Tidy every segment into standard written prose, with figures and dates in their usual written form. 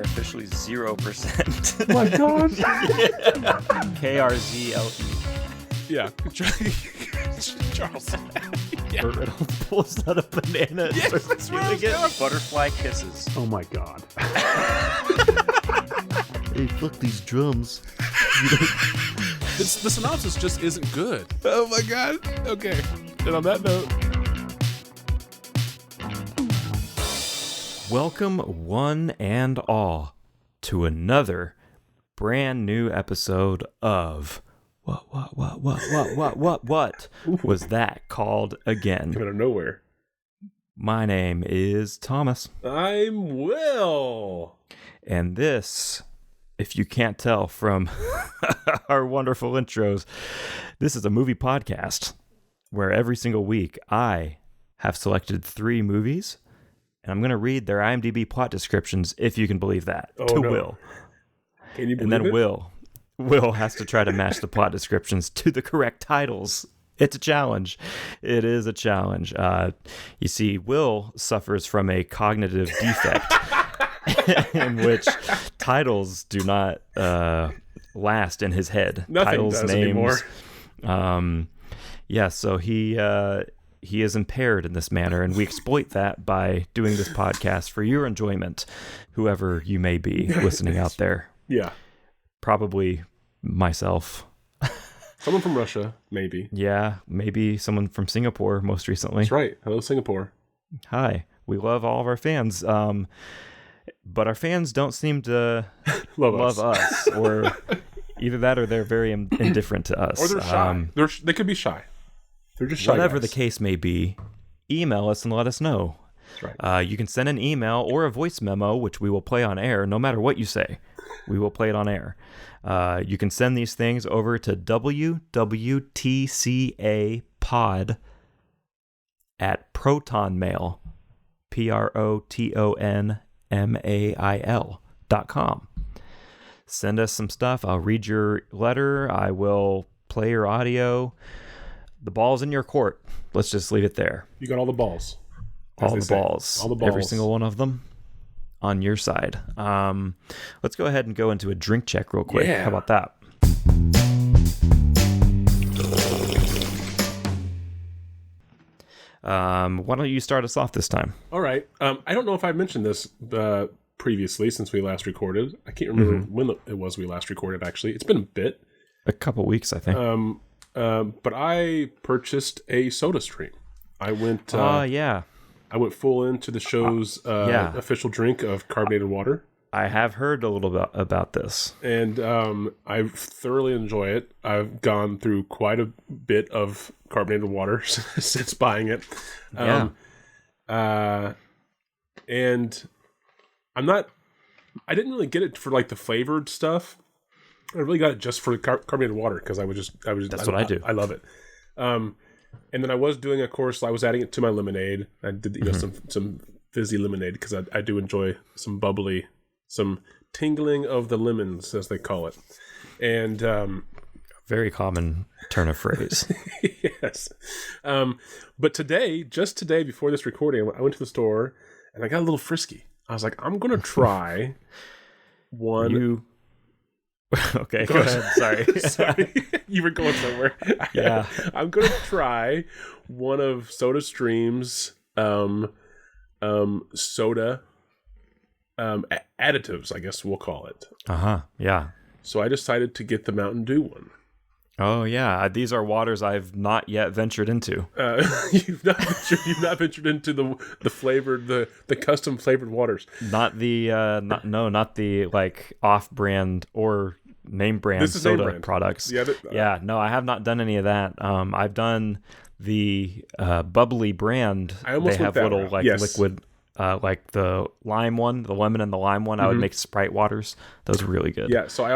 are officially 0%. Oh my god. KRZLE. Yeah. Charles. Yeah. Reynolds pulls out a banana and starts that's feeling what I was it. Butterfly kisses. Oh my god. Hey, fuck these drums. The synopsis just isn't good. Oh my god. Okay. And on that note, welcome one and all to another brand new episode of What was that called again? came out of nowhere. My name is Thomas. I'm Will. And this, if you can't tell from our wonderful intros, this is a movie podcast where every single week I have selected 3 movies and I'm going to read their IMDb plot descriptions, if you can believe that, to Will. Can you believe and then it? Will has to try to match the plot descriptions to the correct titles. It's a challenge. It is a challenge. You see, Will suffers from a cognitive defect in which titles do not last in his head. Nothing Titles, does names. anymore. So he is impaired in this manner, and we exploit that by doing this podcast for your enjoyment, whoever you may be listening out there. Yeah. Probably myself. Someone from Russia, maybe. Yeah, maybe someone from Singapore most recently. That's right. Hello, Singapore. Hi. We love all of our fans. But our fans don't seem to love us. Or either that or they're very indifferent to us. Or they're shy. They could be shy. They're just shy Whatever guys. the case may be, email us and let us know. That's right. You can send an email or a voice memo, which we will play on air, no matter what you say. We will play it on air. You can send these things over to WWTCApod at protonmail, PROTONMAIL.com. Send us some stuff. I'll read your letter. I will play your audio. The ball's in your court. Let's just leave it there. You got all the balls. All the balls. All the balls. Every single one of them on your side. Let's go ahead and go into a drink check real quick. Yeah. How about that? Why don't you start us off this time? All right. I don't know if I mentioned this previously since we last recorded. I can't remember when it was we last recorded, actually. It's been a bit. A couple weeks, I think. But I purchased a soda stream. I went yeah. I went full into the show's official drink of carbonated water. I have heard a little bit about this. And I thoroughly enjoy it. I've gone through quite a bit of carbonated water since buying it. And I didn't really get it for like the flavored stuff. I really got it just for the carbonated water because that's what I do. I love it. And then I was doing, of course, I was adding it to my lemonade. I did some fizzy lemonade because I do enjoy some bubbly, some tingling of the lemons, as they call it. And very common turn of phrase. yes. But just today, before this recording, I went to the store and I got a little frisky. I was like, I'm going to try one. Okay, go ahead. Sorry. Sorry. You were going somewhere. Yeah. I'm going to try one of SodaStream's soda additives, I guess we'll call it. Yeah. So I decided to get the Mountain Dew one. Oh yeah, these are waters I've not yet ventured into. You've not ventured into the flavored, the custom flavored waters. Not the not the like off-brand or name brand soda name brand products. Yeah, no, I have not done any of that. I've done the bubbly brand. They have little like liquid, like the lime one, the lemon and the lime one. I would make Sprite waters. Those are really good. Yeah, so I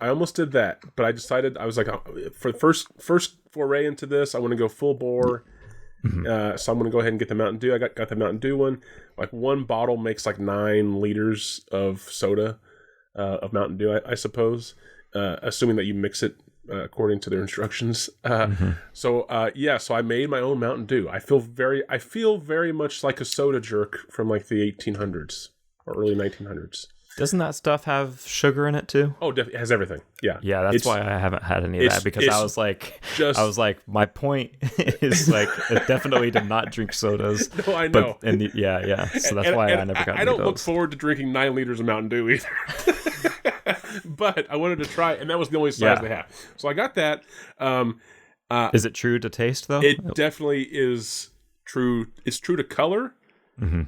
almost did that, but I decided I was like, for the first foray into this, I want to go full bore. So I'm going to go ahead and get the Mountain Dew. I got the Mountain Dew one. Like one bottle makes like 9 liters of soda, of Mountain Dew, I suppose, assuming that you mix it according to their instructions. So I made my own Mountain Dew. I feel very much like a soda jerk from like the 1800s or early 1900s. Doesn't that stuff have sugar in it too? Oh, it has everything. Yeah. Yeah, that's why I haven't had any of that, because I was like, my point is like definitely to not drink sodas. No, I know. So that's why I never got any I don't of look those. forward to drinking 9 liters of Mountain Dew either. But I wanted to try, and that was the only size they have. So I got that. Is it true to taste though? It definitely is true. It's true to color,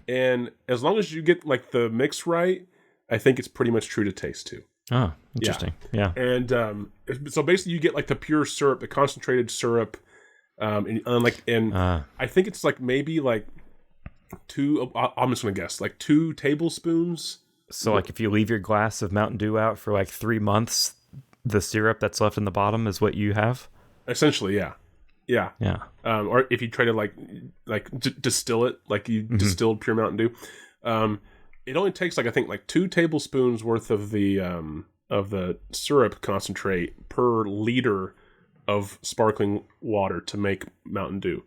and as long as you get like the mix right, I think it's pretty much true to taste too. Oh, interesting. Yeah. And so basically, you get like the pure syrup, the concentrated syrup, and I think it's like maybe like I'm just gonna guess like 2 tablespoons. So like if you leave your glass of Mountain Dew out for like 3 months, the syrup that's left in the bottom is what you have. Essentially, yeah. Or if you try to like distill it, like you distilled pure Mountain Dew, it only takes like I think like 2 tablespoons worth of the syrup concentrate per liter of sparkling water to make Mountain Dew.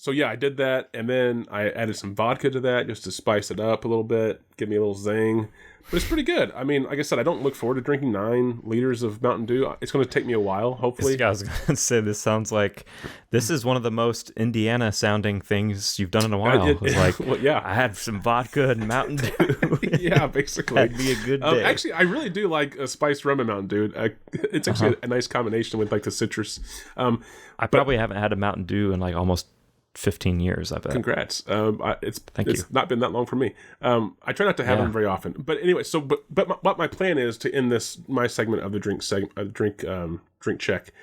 So yeah, I did that, and then I added some vodka to that just to spice it up a little bit, give me a little zing. But it's pretty good. I mean, like I said, I don't look forward to drinking 9 liters of Mountain Dew. It's going to take me a while, hopefully. I was going to say, this is one of the most Indiana-sounding things you've done in a while. It's like, well, yeah. I had some vodka and Mountain Dew. Yeah, basically. That'd be a good day. Actually, I really do like a spiced rum and Mountain Dew. It's actually a nice combination with like the citrus. I probably haven't had a Mountain Dew in like almost 15 years, I bet. Congrats. It's you. not been that long for me. I try not to have them very often. But anyway, what my plan is to end my segment of the drink check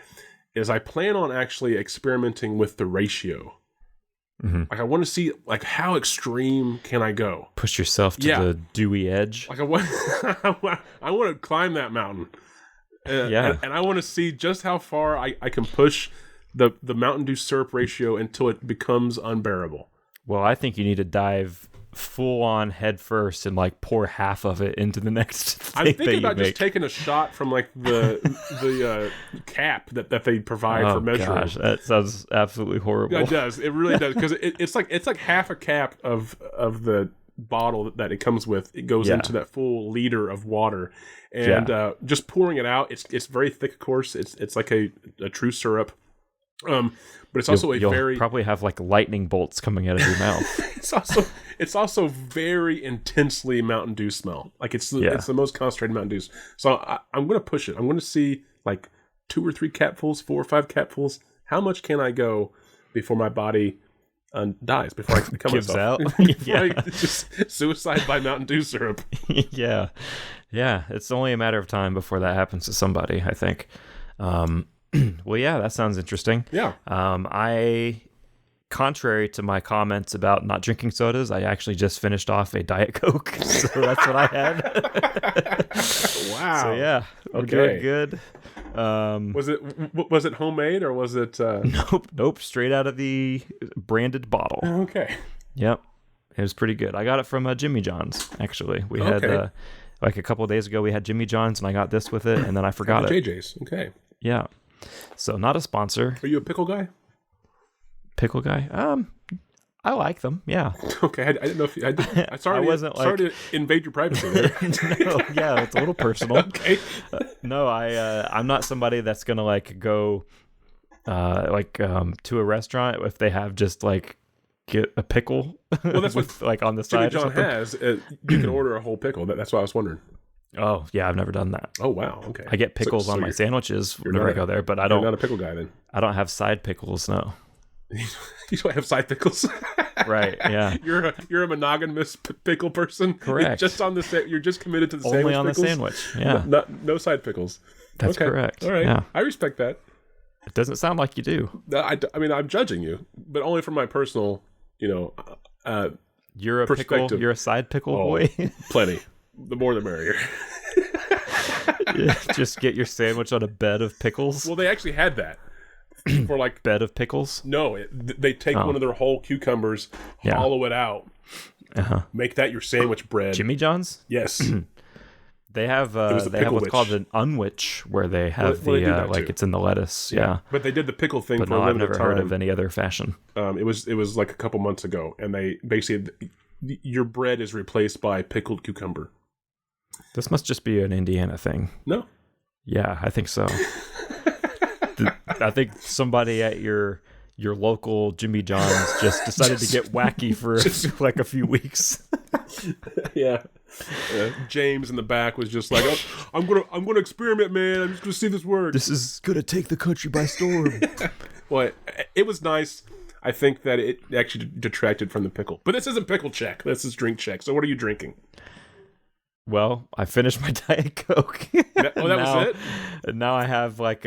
is I plan on actually experimenting with the ratio. Like I want to see like how extreme can I go? Push yourself to the dewy edge. Like I want to climb that mountain. And I want to see just how far I can push the Mountain Dew syrup ratio until it becomes unbearable. Well, I think you need to dive full on head first and like pour half of it into the next thing. I'm thinking about just taking a shot from like the cap that they provide for measuring. Gosh, that sounds absolutely horrible. It does. It really does, because it's like half a cap of the bottle that it comes with. It goes into that full liter of water, and just pouring it out. It's very thick, of course. It's like a true syrup. But it's also you'll probably have like lightning bolts coming out of your mouth. it's also very intensely Mountain Dew smell. Like it's the most concentrated Mountain Dews. So I'm going to push it. I'm going to see like 2 or 3 capfuls, 4 or 5 capfuls. How much can I go before my body dies? Before I become gives myself? out. Just suicide by Mountain Dew syrup. Yeah. It's only a matter of time before that happens to somebody, I think. Well, yeah, that sounds interesting. Yeah. Contrary to my comments about not drinking sodas, I actually just finished off a Diet Coke. So that's what I had. Wow. So yeah. Okay. Good. Was it homemade or was it? Nope. Straight out of the branded bottle. Okay. Yep. It was pretty good. I got it from Jimmy John's, actually. We had, like a couple of days ago, we had Jimmy John's and I got this with it and then I forgot it. JJ's. Okay. Yeah. So not a sponsor. Are you a pickle guy? Pickle guy? I like them. Yeah. Okay. I didn't know if you. Sorry to invade your privacy there. No. Yeah, it's a little personal. Okay. No, I'm not somebody that's gonna like go, to a restaurant if they have just like get a pickle. Well, that's with, what like on the Jimmy side. John has. You can order a whole pickle. That's why I was wondering. Oh yeah, I've never done that. Oh wow, okay. I get pickles on my sandwiches whenever I go there, but I don't. You're not a pickle guy then. I don't have side pickles. No. You don't have side pickles. Right. Yeah. You're a monogamous pickle person. Correct. You're just committed to the only sandwich. On pickles? the sandwich. Yeah. No side pickles. That's correct. All right. Yeah. I respect that. It doesn't sound like you do. I mean, I'm judging you, but only from my personal, You're a pickle. You're a side pickle boy. Plenty. The more the merrier. Just get your sandwich on a bed of pickles. Well, they actually had that for like bed of pickles. No, they take one of their whole cucumbers, hollow it out, make that your sandwich bread. Jimmy John's. Yes. They have what's called an unwich, where they have like it's in the lettuce. Yeah. But they did the pickle thing but for a I've limited never time. heard of any other fashion. It was like a couple months ago, and they basically your bread is replaced by pickled cucumber. This must just be an Indiana thing. No. Yeah, I think so. I think somebody at your local Jimmy John's just decided to get wacky for like a few weeks. Yeah. James in the back was just like, oh, I'm gonna experiment, man. I'm just gonna see this work. This is gonna take the country by storm. Well, it was nice. I think that it actually detracted from the pickle. But this isn't pickle check. This is drink check. So what are you drinking? Well, I finished my Diet Coke. That was it? And now I have like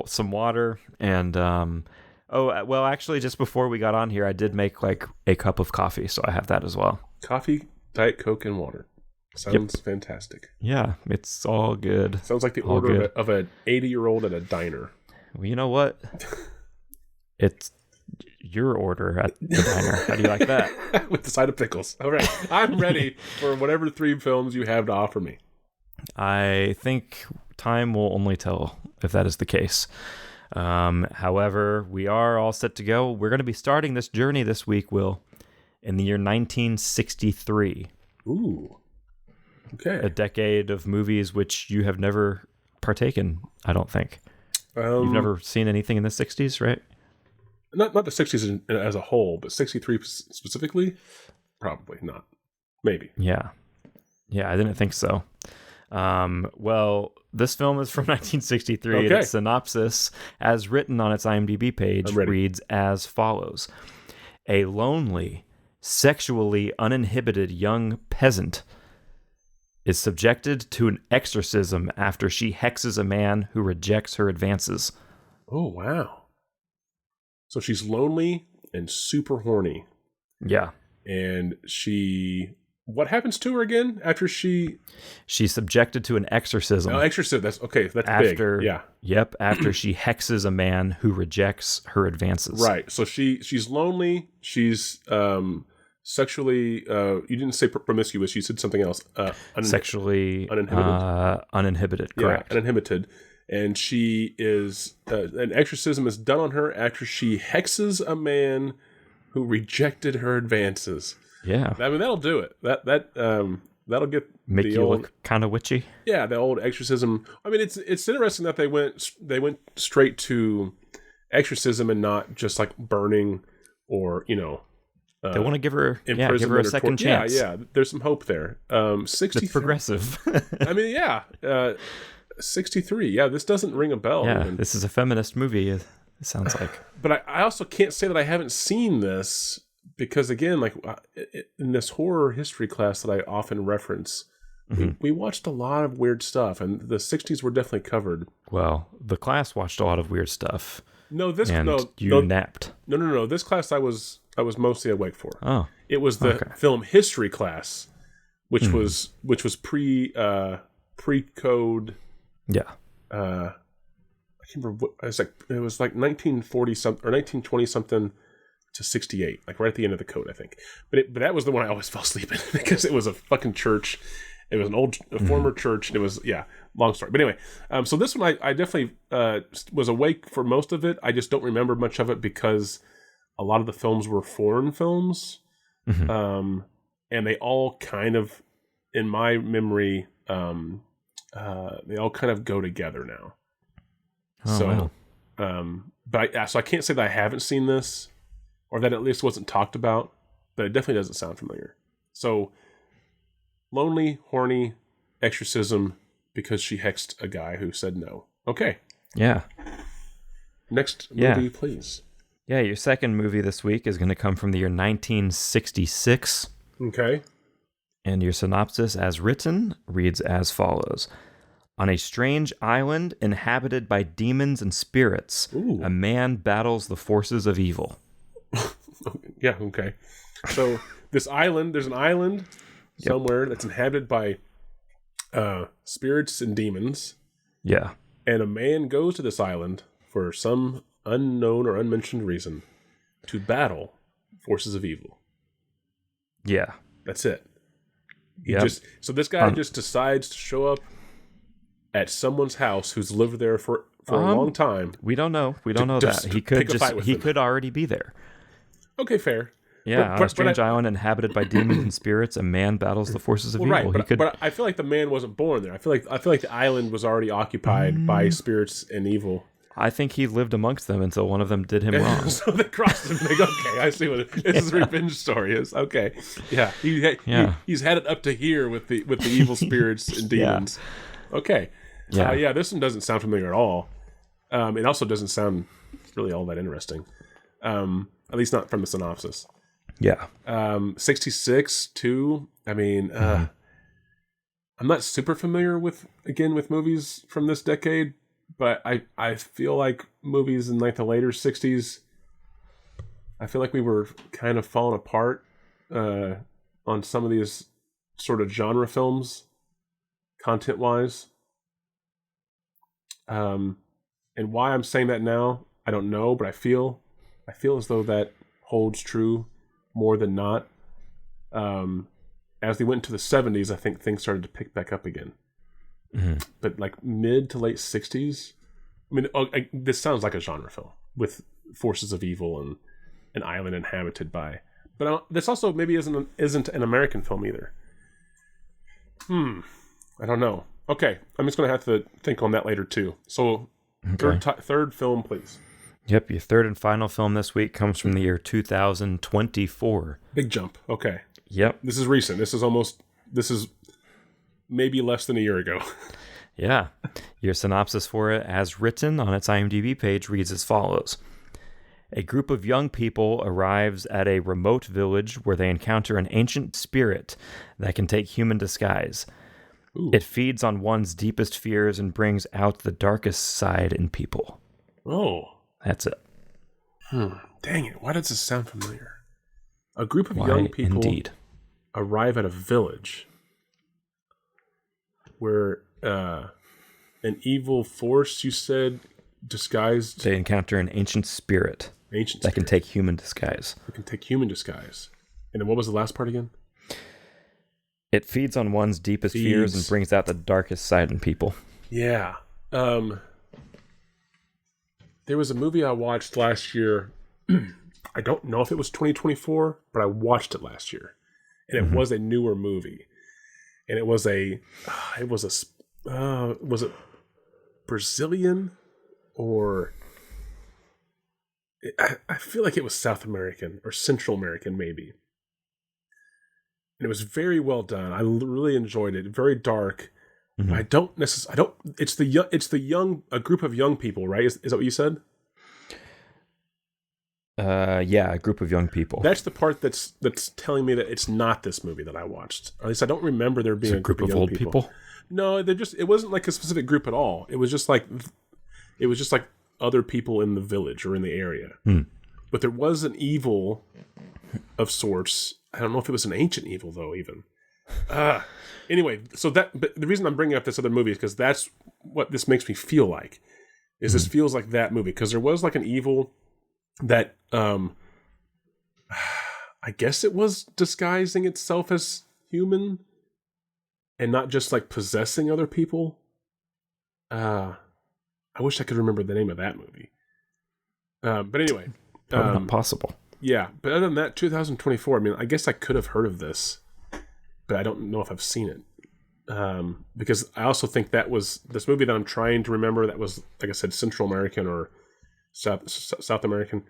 some water and well, actually, just before we got on here, I did make like a cup of coffee, so I have that as well. Coffee, Diet Coke, and water. Sounds fantastic. Yeah, it's all good. Sounds like the order of an 80-year-old at a diner. Well, you know what? It's your order at the diner. How do you like that? With the side of pickles. All right. I'm ready for whatever 3 films you have to offer me. I think time will only tell if that is the case. However, we are all set to go. We're going to be starting this journey this week, Will, in the year 1963. Ooh. Okay. A decade of movies which you have never partaken, I don't think. You've never seen anything in the 60s, right? Not the 60s as a whole, but 63 specifically? Probably not. Maybe. Yeah, I didn't think so. Well, this film is from 1963. Okay. And its synopsis, as written on its IMDb page, reads as follows. A lonely, sexually uninhibited young peasant is subjected to an exorcism after she hexes a man who rejects her advances. Oh, wow. So she's lonely and super horny. Yeah. And what happens to her again after she's subjected to an exorcism. Oh, exorcism. That's big. Yeah. Yep. After she hexes a man who rejects her advances. Right. So she's lonely. She's sexually. You didn't say promiscuous. You said something else. Sexually uninhibited. Uninhibited. Correct. Yeah, uninhibited. And she is an exorcism is done on her after she hexes a man who rejected her advances. Yeah, I mean that'll do it. That'll make you look kind of witchy. Yeah, the old exorcism. I mean, it's interesting that they went straight to exorcism and not just like burning or they want to give her a second chance. Yeah. There's some hope there. 63. It's progressive. I mean, yeah. 63. Yeah, this doesn't ring a bell. Yeah, even. This is a feminist movie. It sounds like. But I also can't say that I haven't seen this because, again, like in this horror history class that I often reference, we watched a lot of weird stuff, and the 60s were definitely covered. Well, the class watched a lot of weird stuff. You napped. No. This class I was mostly awake for. Oh, it was the film history class, which was pre-code. Yeah. I can't remember what it was like 1940 something or 1920 something to 68, like right at the end of the code, I think. But that was the one I always fell asleep in because it was a fucking church. It was a former church, and it was long story. But anyway, so this one I definitely was awake for most of it. I just don't remember much of it because a lot of the films were foreign films, and they all kind of, in my memory, they all kind of go together now. Oh, wow. So I can't say that I haven't seen this, or that at least wasn't talked about, but it definitely doesn't sound familiar. So, lonely, horny, exorcism because she hexed a guy who said no. Okay. Yeah. Next movie, please. Yeah, your second movie this week is going to come from the year 1966. Okay. And your synopsis, as written, reads as follows. On a strange island inhabited by demons and spirits, a man battles the forces of evil. Yeah, okay. So there's an island somewhere that's inhabited by spirits and demons. Yeah. And a man goes to this island for some unknown or unmentioned reason to battle forces of evil. Yeah. That's it. So this guy just decides to show up at someone's house who's lived there for a long time. We don't know. We don't know that. He could already be there. Okay, fair. Yeah, on a strange island inhabited by demons and spirits, a man battles the forces of evil. Right, but I feel like the man wasn't born there. I feel like the island was already occupied by spirits and evil. I think he lived amongst them until one of them did him wrong. So they crossed him. And they go, okay, I see what this revenge story is. Okay, yeah, he's had it up to here with the evil spirits and demons. Yeah. Okay, yeah, this one doesn't sound familiar at all. It also doesn't sound really all that interesting, at least not from the synopsis. Yeah. 66 too. I mean, I'm not super familiar with movies from this decade. But I feel like movies in like the later 60s, I feel like we were kind of falling apart on some of these sort of genre films, content-wise. And why I'm saying that now, I don't know, but I feel as though that holds true more than not. As we went into the 70s, I think things started to pick back up again. Mm-hmm. But like mid to late 60s, I mean, this sounds like a genre film with forces of evil and an island inhabited by. But this also maybe isn't an American film either. I don't know. Okay, I'm just going to have to think on that later too. So, third film, please. Yep, your third and final film this week comes from the year 2024. Big jump. Okay. Yep. This is recent. This is maybe less than a year ago. Yeah. Your synopsis for it, as written on its IMDb page, reads as follows. A group of young people arrives at a remote village where they encounter an ancient spirit that can take human disguise. Ooh. It feeds on one's deepest fears and brings out the darkest side in people. Oh. That's it. Dang it. Why does this sound familiar? A group of young people arrive at a village where an evil force, you said, disguised... They encounter an ancient spirit that can take human disguise. It can take human disguise. And then what was the last part again? It feeds on one's deepest fears and brings out the darkest side in people. Yeah. There was a movie I watched last year. I don't know if it was 2024, but I watched it last year. And it was a newer movie. And was it Brazilian or I feel like it was South American or Central American maybe. And it was very well done. I really enjoyed it. Very dark. Mm-hmm. It's a group of young people, right? Is that what you said? Yeah, a group of young people. That's the part that's telling me that it's not this movie that I watched. Or at least I don't remember there being a group of young old people. No, it wasn't like a specific group at all. It was just like other people in the village or in the area. But there was an evil of sorts. I don't know if it was an ancient evil though, even. Anyway, but the reason I'm bringing up this other movie is because that's what this makes me feel like. This feels like that movie because there was like an evil that I guess it was disguising itself as human and not just like possessing other people. I wish I could remember the name of that movie. But anyway, probably not possible. Yeah, but other than that, 2024. I mean, I guess I could have heard of this, but I don't know if I've seen it. Because I also think that was this movie that I'm trying to remember. That was, like I said, Central American or South American.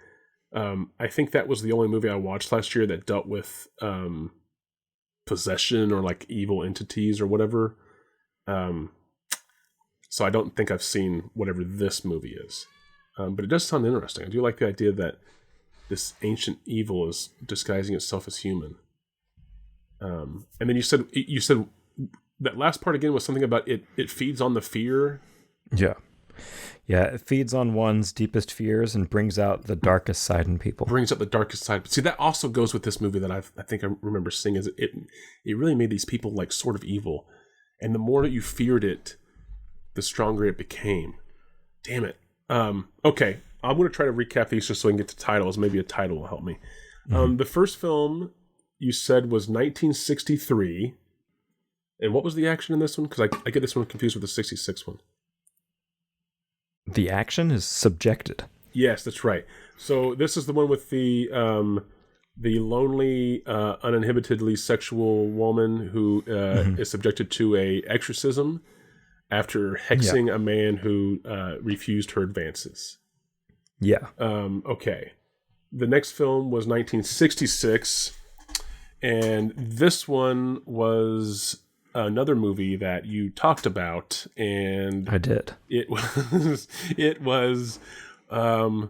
I think that was the only movie I watched last year that dealt with possession or like evil entities or whatever. So I don't think I've seen whatever this movie is. But it does sound interesting. I do like the idea that this ancient evil is disguising itself as human. And then you said that last part again was something about it feeds on the fear. Yeah. Yeah, it feeds on one's deepest fears and brings out the darkest side in people. Brings out the darkest side. But see, that also goes with this movie that I think I remember seeing. Is it really made these people like sort of evil. And the more that you feared it, the stronger it became. Damn it. Okay, I'm going to try to recap these just so I can get to titles. Maybe a title will help me. The first film you said was 1963. And what was the action in this one? Because I get this one confused with the 66 one. The action is subjected. Yes, that's right. So this is the one with the the lonely, uninhibitedly sexual woman who is subjected to a exorcism after hexing a man who refused her advances. Yeah. Okay. The next film was 1966, and this one was another movie that you talked about, and I did. it was oh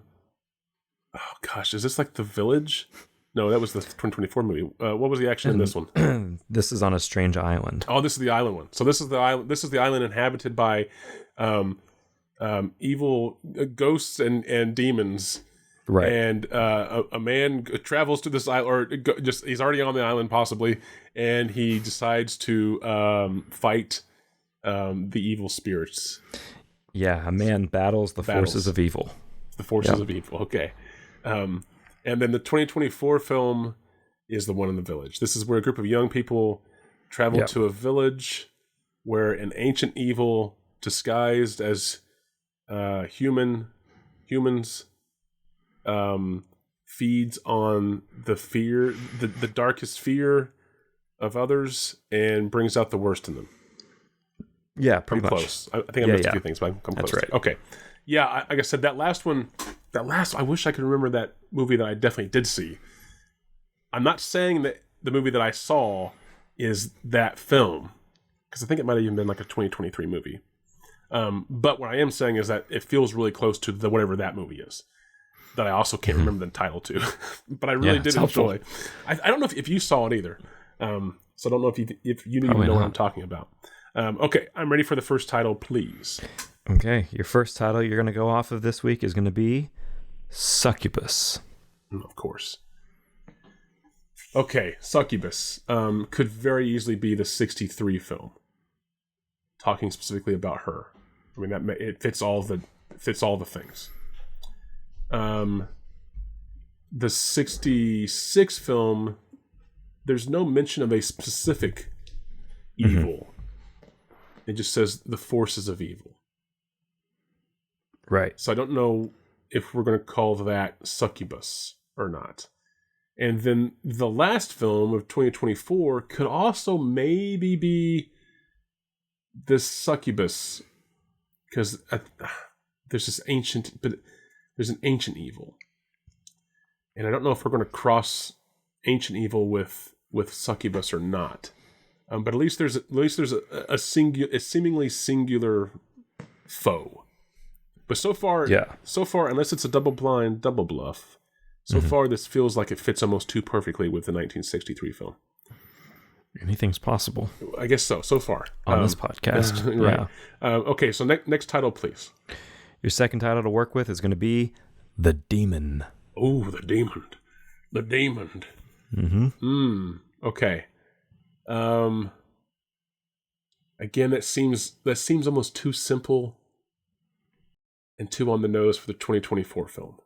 gosh, is this like The Village? No, that was the 2024 movie. What was the action in this one? This is on a strange island. Oh, this is the island one. So this is the island. This is the island inhabited by evil ghosts and demons. Right. And a man travels to this island, or just he's already on the island possibly, and he decides to fight the evil spirits. Yeah, a man battles the forces of evil. The forces of evil. Okay. And then the 2024 film is The One in the Village. This is where a group of young people travel to a village where an ancient evil disguised as humans feeds on the fear, the darkest fear of others, and brings out the worst in them. Yeah, pretty much. Close. I think I missed a few things, but I'm close. That's right. Okay. Yeah, like I said, that last, I wish I could remember that movie that I definitely did see. I'm not saying that the movie that I saw is that film, because I think it might have even been like a 2023 movie. But what I am saying is that it feels really close to whatever that movie is, that I also can't remember the title to. But I really did enjoy. I don't know if you saw it either. So I don't know if you even know what I'm talking about. Okay, I'm ready for the first title, please. Okay, your first title you're going to go off of this week is going to be Succubus. Of course. Okay, Succubus could very easily be the 63 film. Talking specifically about her. I mean, it fits all the things. The 66 film, there's no mention of a specific evil. It just says the forces of evil. Right. So I don't know if we're going to call that Succubus or not. And then the last film of 2024 could also maybe be this Succubus, because there's an ancient evil, and I don't know if we're going to cross ancient evil with Succubus or not. But at least there's a seemingly singular foe. But so far, unless it's a double bluff, so far this feels like it fits almost too perfectly with the 1963 film. Anything's possible. I guess so far. On this podcast. Right. Yeah. Okay, so next title, please. Your second title to work with is going to be The Demon. Oh, The Demon. The Demon. Okay. Again, that seems almost too simple and too on the nose for the 2024 film.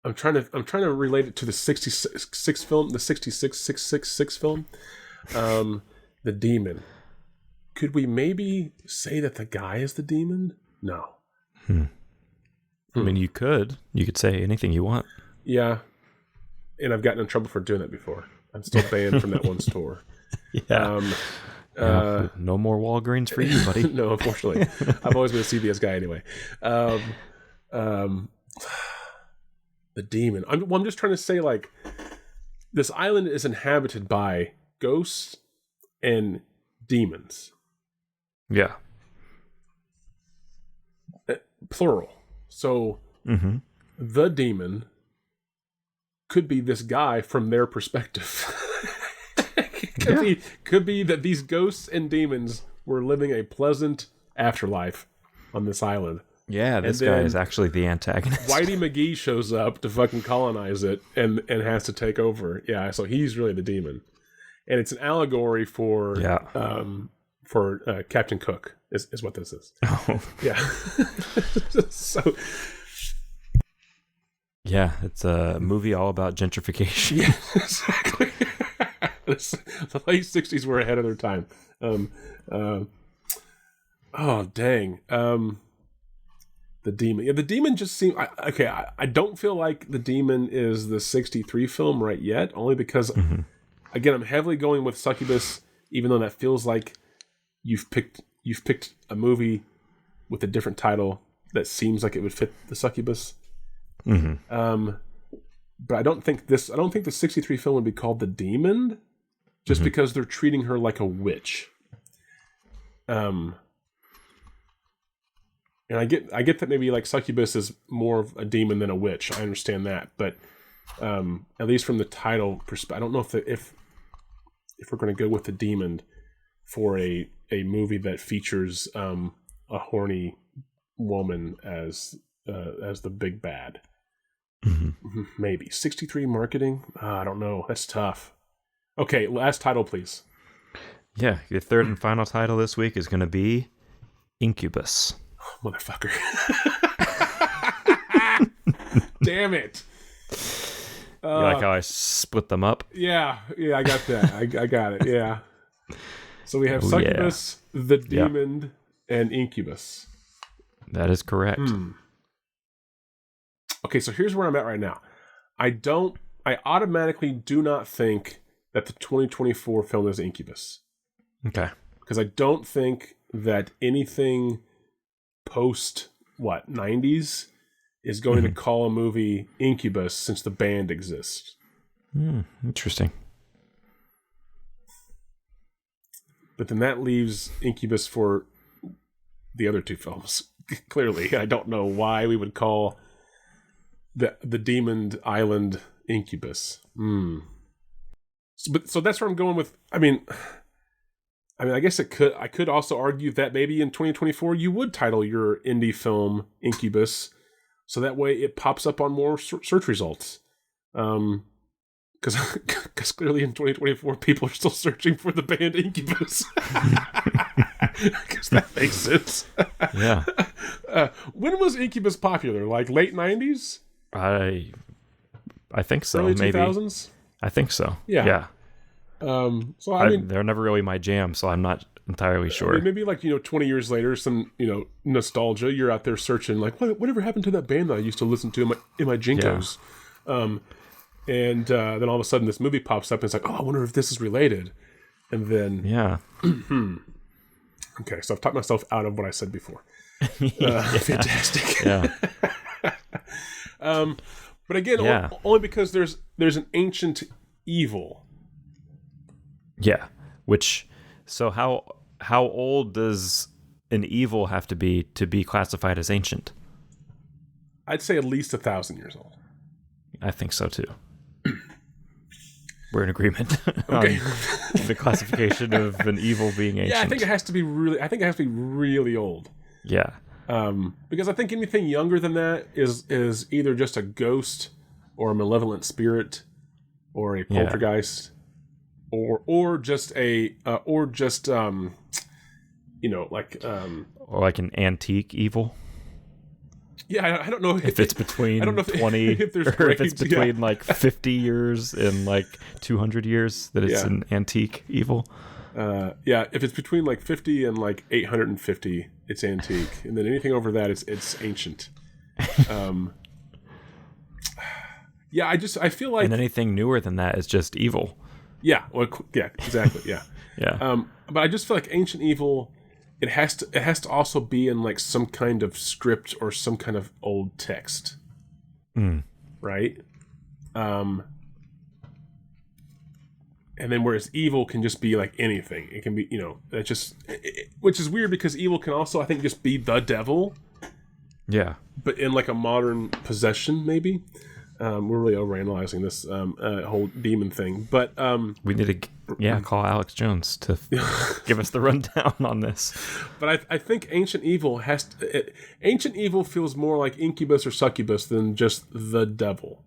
I'm trying to relate it to the 66 film, the 666 film. The Demon. Could we maybe say that the guy is the demon? No. I mean, you could say anything you want. Yeah. And I've gotten in trouble for doing that before. I'm still banned from that one store. Yeah. No more Walgreens for you, buddy. No, unfortunately. I've always been a CVS guy anyway. The Demon. I'm just trying to say, like, this island is inhabited by ghosts and demons. Yeah. Plural. So, the demon could be this guy from their perspective. Could be that these ghosts and demons were living a pleasant afterlife on this island. Yeah, this guy is actually the antagonist. Whitey McGee shows up to fucking colonize it and has to take over. Yeah, so he's really the demon. And it's an allegory for Captain Cook is what this is. Oh. Yeah. So yeah, it's a movie all about gentrification. Yeah, exactly. The late 60s were ahead of their time. Oh, dang. The Demon. Yeah, The Demon just seemed... I don't feel like The Demon is the 63 film right yet, only because, again, I'm heavily going with Succubus, even though that feels like you've picked a movie with a different title that seems like it would fit the Succubus. But I don't think the 63 film would be called The Demon, just because they're treating her like a witch. And I get that maybe like Succubus is more of a demon than a witch. I understand that, but at least from the title perspective, I don't know if we're going to go with The Demon for a movie that features a horny woman as the big bad. Maybe 63 marketing. I don't know. That's tough. Okay, last title, please. Yeah, your third and final title this week is going to be Incubus. Motherfucker. Damn it. You like how I split them up? Yeah, I got that. I got it, yeah. So we have Succubus, The Demon, and Incubus. That is correct. Okay, so here's where I'm at right now. I automatically do not think that the 2024 film is Incubus. Okay. Because I don't think that anything post 90s is going to call a movie Incubus since the band exists. Interesting. But then that leaves Incubus for the other two films. Clearly, I don't know why we would call the Demon Island Incubus. So that's where I'm going with. I mean, I guess I could also argue that maybe in 2024 you would title your indie film Incubus, so that way it pops up on more search results. Because clearly in 2024 people are still searching for the band Incubus. Because that makes sense. Yeah. When was Incubus popular? Like late 90s? I think so. Early maybe 2000s? I think so. Yeah. So I mean, they're never really my jam, so I'm not entirely sure. I mean, maybe like 20 years later, some nostalgia. You're out there searching, like, whatever happened to that band that I used to listen to in my Jinkos? And then all of a sudden, this movie pops up, and it's like, oh, I wonder if this is related. And then, okay, so I've talked myself out of what I said before. Fantastic. Yeah. But again, only because there's an ancient evil. Yeah. So how old does an evil have to be classified as ancient? I'd say at least 1,000 years old. I think so too. We're in agreement okay. on the classification of an evil being ancient. Yeah, I think it has to be really old. Yeah. Because I think anything younger than that is either just a ghost or a malevolent spirit or a poltergeist or just or like an antique evil. Yeah, I don't know if it's between I don't know 20 if there's or if it's between like 50 years and like 200 years that it's an antique evil. If it's between like 50 and like 850, it's antique, and then anything over that, it's ancient. I feel like, and anything newer than that is just evil. Yeah, exactly. Yeah, yeah. But I just feel like ancient evil, it has to also be in like some kind of script or some kind of old text, right? And then whereas evil can just be like anything. It can be, which is weird because evil can also, I think, just be the devil. Yeah. But in like a modern possession, maybe. We're really overanalyzing this whole demon thing. But we need to call Alex Jones to give us the rundown on this. But I think ancient evil ancient evil feels more like Incubus or Succubus than just the devil.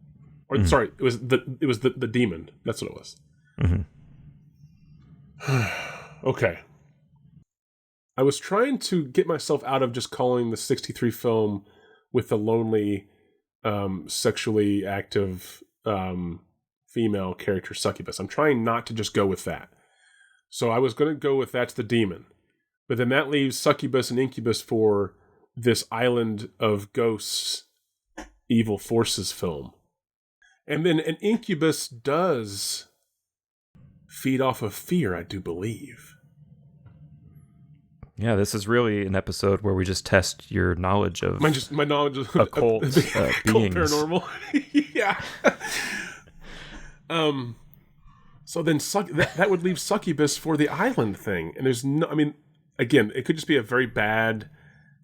Or sorry, it was the demon. That's what it was. Okay. I was trying to get myself out of just calling the 63 film with the lonely, sexually active female character Succubus. I'm trying not to just go with that. So I was going to go with that's the demon. But then that leaves Succubus and Incubus for this island of ghosts, evil forces film. And then an incubus does feed off of fear, I do believe. Yeah, this is really an episode where we just test your knowledge of my knowledge of occult beings. Paranormal. Yeah. So then that would leave succubus for the island thing. And there's no, I mean, again, it could just be a very bad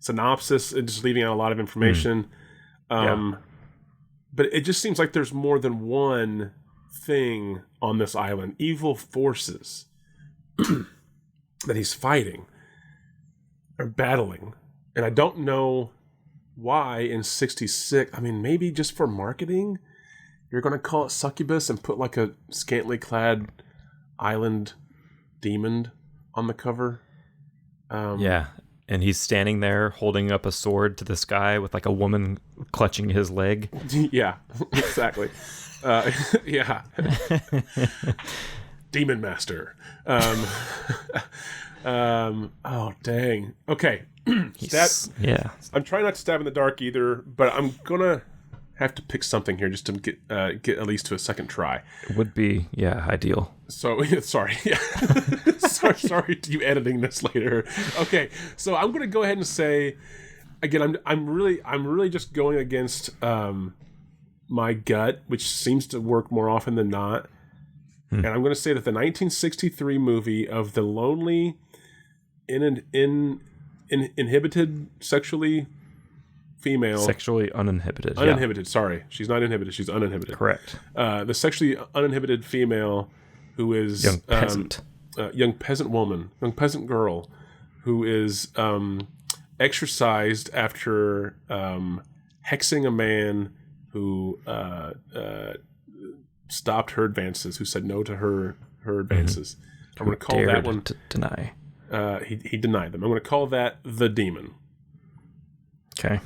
synopsis and just leaving out a lot of information. But it just seems like there's more than one thing on this island. Evil forces that he's fighting or battling. And I don't know why in 66. I mean, maybe just for marketing, you're going to call it succubus and put like a scantily clad island demon on the cover. Yeah. And he's standing there holding up a sword to the sky with like a woman clutching his leg. Yeah, exactly. Yeah. Demon Master. Oh, dang. Okay. Yeah. I'm trying not to stab in the dark either, but I'm going to have to pick something here just to get at least to a second try. It would be, ideal. So, sorry. sorry to you editing this later. Okay, so I'm going to go ahead and say, again, I'm really just going against my gut, which seems to work more often than not. And I'm going to say that the 1963 movie of the lonely, inhibited sexually female, sexually uninhibited. Uninhibited. Yeah. Sorry, she's not inhibited. She's uninhibited. Correct. The sexually uninhibited female who is young peasant woman, young peasant girl, who is exorcised after hexing a man who stopped her advances, who said no to her advances. I'm going to call that one to deny. He denied them. I'm going to call that the demon. Okay.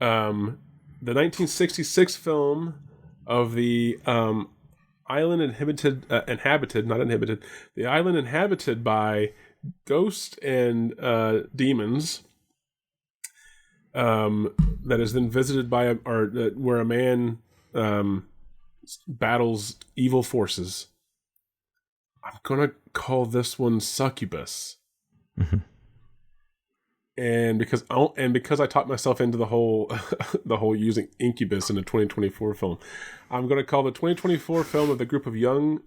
The 1966 film of the island the island inhabited by ghosts and demons, that is then visited by where a man battles evil forces. I'm gonna call this one Succubus. Mm-hmm. And because I talked myself into the whole using Incubus in a 2024 film, I'm going to call the 2024 film of the group of youngsters,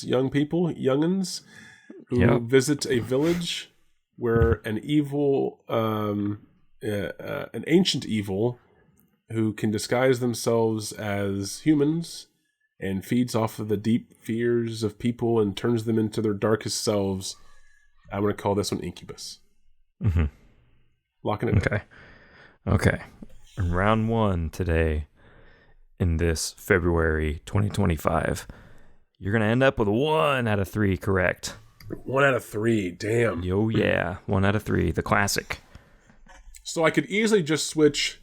young people, youngins, who visit a village where an evil, an ancient evil, who can disguise themselves as humans and feeds off of the deep fears of people and turns them into their darkest selves. I'm going to call this one Incubus. Mm-hmm. Locking it in. Okay. Round one today in this February 2025. You're going to end up with 1 out of 3 correct. 1 out of 3. Damn. Yo, yeah. 1 out of 3. The classic. So I could easily just switch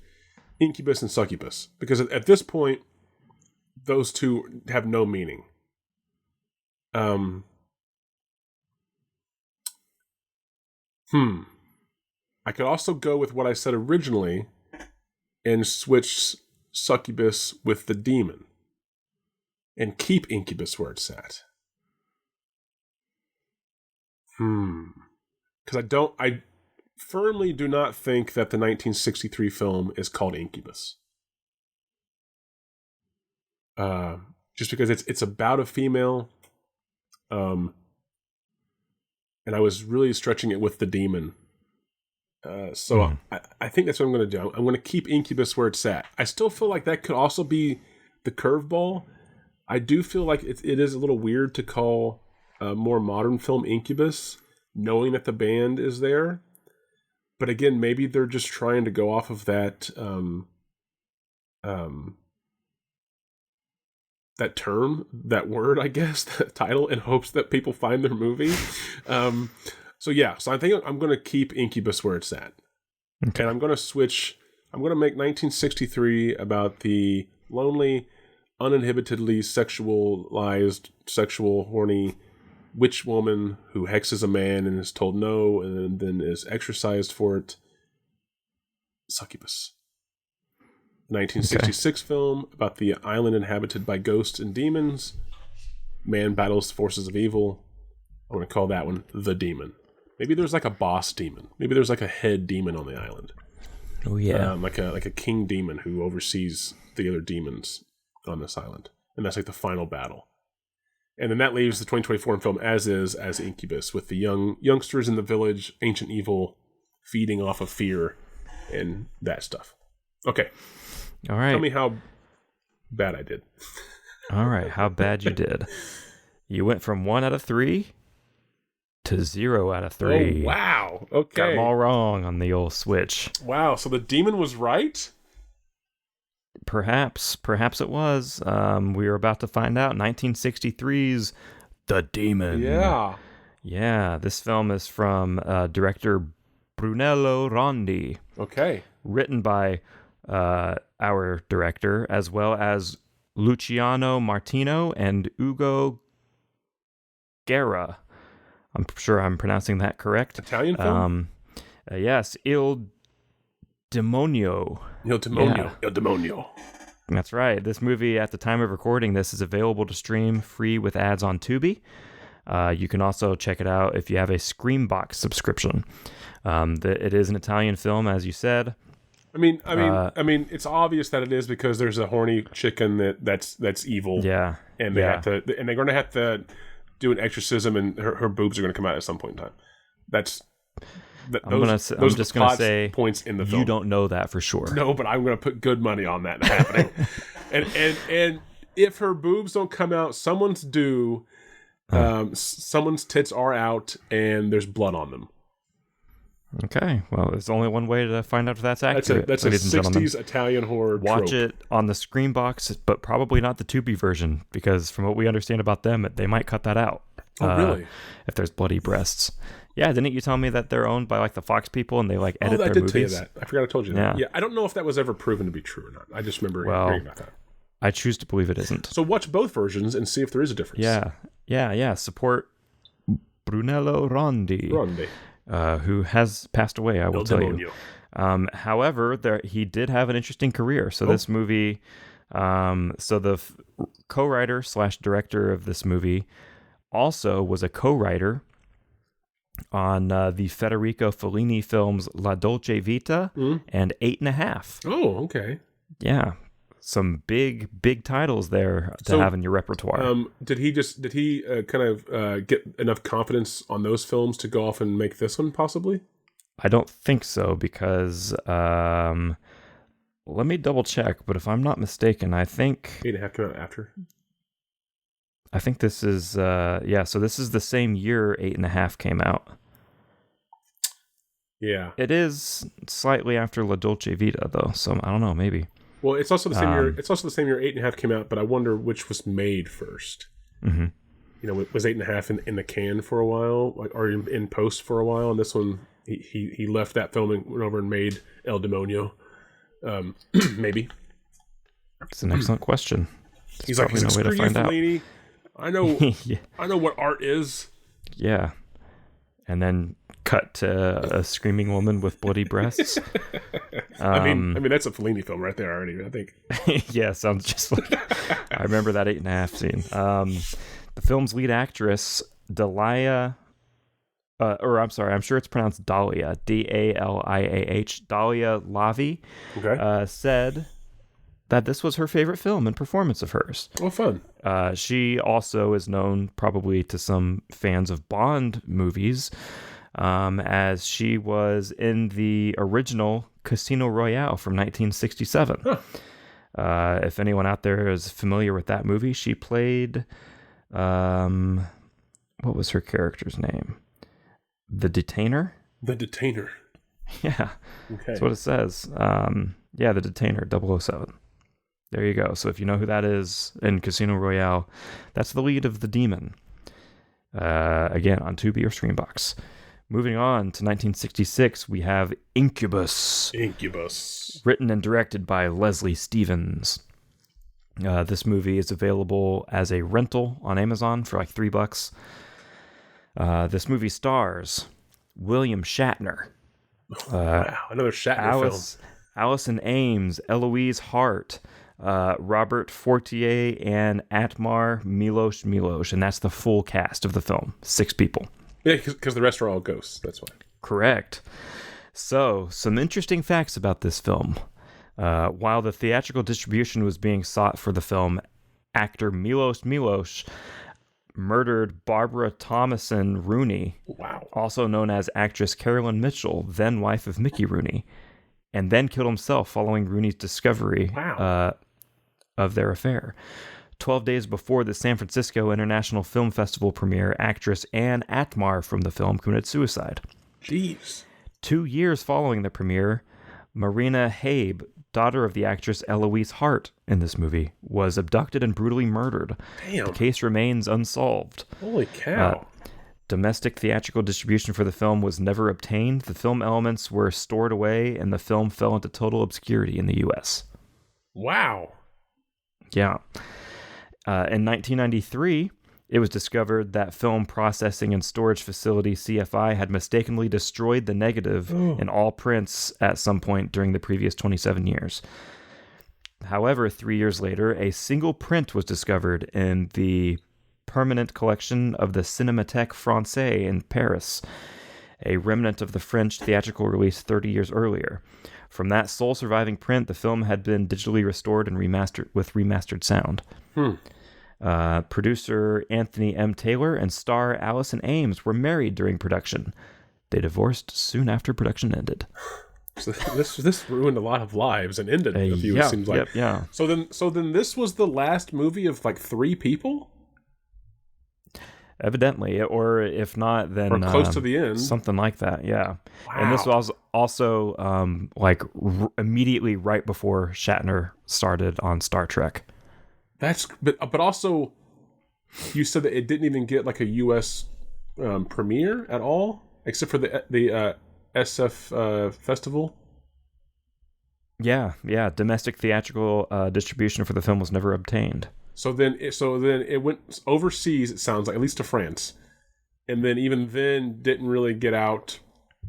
Incubus and Succubus, because at this point, those two have no meaning. I could also go with what I said originally and switch Succubus with the demon and keep Incubus where it's at. Because I firmly do not think that the 1963 film is called Incubus. Just because it's about a female, and I was really stretching it with the demon. So I think that's what I'm going to do. I'm going to keep Incubus where it's at. I still feel like that could also be the curveball. I do feel like it is a little weird to call a more modern film Incubus, knowing that the band is there. But again, maybe they're just trying to go off of that that term, that word, I guess, that title, in hopes that people find their movie. So I think I'm going to keep Incubus where it's at. Okay. And I'm going to switch. I'm going to make 1963 about the lonely, uninhibitedly sexualized, horny witch woman who hexes a man and is told no and then is exorcised for it Succubus. 1966 film about the island inhabited by ghosts and demons. Man battles the forces of evil. I want to call that one The Demon. Maybe there's like a boss demon. Maybe there's like a head demon on the island. Oh yeah, like a king demon who oversees the other demons on this island, and that's like the final battle. And then that leaves the 2024 film as Incubus, with the youngsters in the village, ancient evil, feeding off of fear and that stuff. Okay. All right. Tell me how bad I did. All right, how bad you did. You went from 1 out of 3 to 0 out of 3. Oh, wow. Okay. Got them all wrong on the old switch. Wow, so the demon was right? Perhaps it was. We were about to find out. 1963's The Demon. Yeah, this film is from director Brunello Rondi. Okay. Written by our director, as well as Luciano Martino and Ugo Guerra. I'm sure I'm pronouncing that correct. Italian film? Yes, Il Demonio. Il Demonio. Yeah. Il Demonio. That's right. This movie, at the time of recording this, is available to stream free with ads on Tubi. You can also check it out if you have a Screambox subscription. It is an Italian film, as you said. I mean, it's obvious that it is because there's a horny chicken that's evil. Yeah, and they're going to have to do an exorcism, and her boobs are going to come out at some point in time. I'm just going to say points in the film. You don't know that for sure. No, but I'm going to put good money on that happening. and if her boobs don't come out, someone's do. Someone's tits are out, and there's blood on them. Okay, well, there's only one way to find out if that's accurate. That's a 60s Italian horror Watch trope. it on the Screambox, but probably not the Tubi version, because from what we understand about them, they might cut that out. Oh, really? If there's bloody breasts. Yeah, didn't you tell me that they're owned by like the Fox people and they like edit their movies? I did tell you that. I forgot I told you that. Yeah, I don't know if that was ever proven to be true or not. I just remember hearing about that. I choose to believe it isn't. So watch both versions and see if there is a difference. Yeah. Support Brunello Rondi. Who has passed away, I will tell you. However, he did have an interesting career. So this movie, so the co-writer / director of this movie also was a co-writer on the Federico Fellini films La Dolce Vita and 8.5. Oh, okay. Yeah. Some big titles there to have in your repertoire. Did he kind of get enough confidence on those films to go off and make this one possibly? I don't think so, because let me double check. But if I'm not mistaken, I think 8.5 came out after. I think this is So this is the same year 8.5 came out. Yeah, it is slightly after La Dolce Vita, though. So I don't know, maybe. Well, it's also the same year. It's also the same year 8.5 came out, but I wonder which was made first. Mm-hmm. You know, was 8.5 in the can for a while, or in post for a while, and this one he left that film and went over and made El Demonio. Maybe. It's an excellent question. He's like, screw you, Fellini. I know, I know what art is. Yeah, and then cut to a screaming woman with bloody breasts. I mean that's a Fellini film right there already, I think. Yeah, sounds just like I remember that 8.5 scene. The film's lead actress, Dalia, I'm sure it's pronounced Dahlia, Daliah, Dahlia Lavi, said that this was her favorite film and performance of hers. Oh, fun. She also is known probably to some fans of Bond movies, as she was in the original Casino Royale from 1967. Huh. If anyone out there is familiar with that movie, she played, what was her character's name? The Detainer? The Detainer. Yeah, okay. That's what it says. The Detainer, 007. There you go. So if you know who that is in Casino Royale, that's the lead of The Demon. Again, on Tubi or Screambox. Moving on to 1966, we have Incubus. Written and directed by Leslie Stevens. This movie is available as a rental on Amazon for like $3. This movie stars William Shatner. Wow, another Shatner film. Allison Ames, Eloise Hart, Robert Fortier, and Atmar Milosh. And that's the full cast of the film. 6 people. Yeah, because the rest are all ghosts. That's why. Correct. So, some interesting facts about this film. While the theatrical distribution was being sought for the film, actor Milosh murdered Barbara Thomason Rooney, also known as actress Carolyn Mitchell, then wife of Mickey Rooney, and then killed himself following Rooney's discovery of their affair. 12 days before the San Francisco International Film Festival premiere, actress Ann Atmar from the film committed suicide. Jeez. 2 years following the premiere, Marina Habe, daughter of the actress Eloise Hart in this movie, was abducted and brutally murdered. Damn. The case remains unsolved. Holy cow. Domestic theatrical distribution for the film was never obtained. The film elements were stored away, and the film fell into total obscurity in the U.S. Wow. Yeah. In 1993, it was discovered that film processing and storage facility CFI had mistakenly destroyed the negative in all prints at some point during the previous 27 years. However, 3 years later, a single print was discovered in the permanent collection of the Cinémathèque Française in Paris, a remnant of the French theatrical release 30 years earlier. From that sole surviving print, the film had been digitally restored and remastered with remastered sound. Producer Anthony M. Taylor and star Allison Ames were married during production. They divorced soon after production ended. So this ruined a lot of lives and ended a few. It seems like. So then this was the last movie of like 3 people. Evidently, or if not, then or close to the end, something like that. Yeah, wow. And this was also immediately right before Shatner started on Star Trek. But also, you said that it didn't even get like a U.S. premiere at all, except for the SF festival. Yeah. Domestic theatrical distribution for the film was never obtained. So then it went overseas. It sounds like, at least to France, and then even then didn't really get out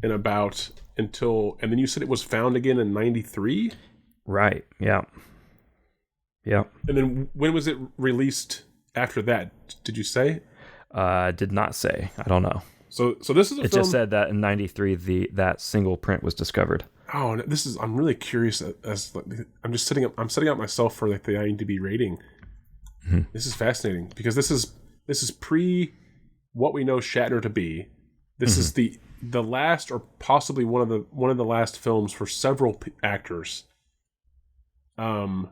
and about until. And then you said it was found again in '93. Right. Yeah. And then when was it released after that? Did you say? Did not say. I don't know. So this is a film. It just said that in '93 that single print was discovered. Oh, and I'm really curious I'm setting up myself for like the IMDb rating. Mm-hmm. This is fascinating because this is pre what we know Shatner to be. This is the last, or possibly one of the last films for several actors. Yeah.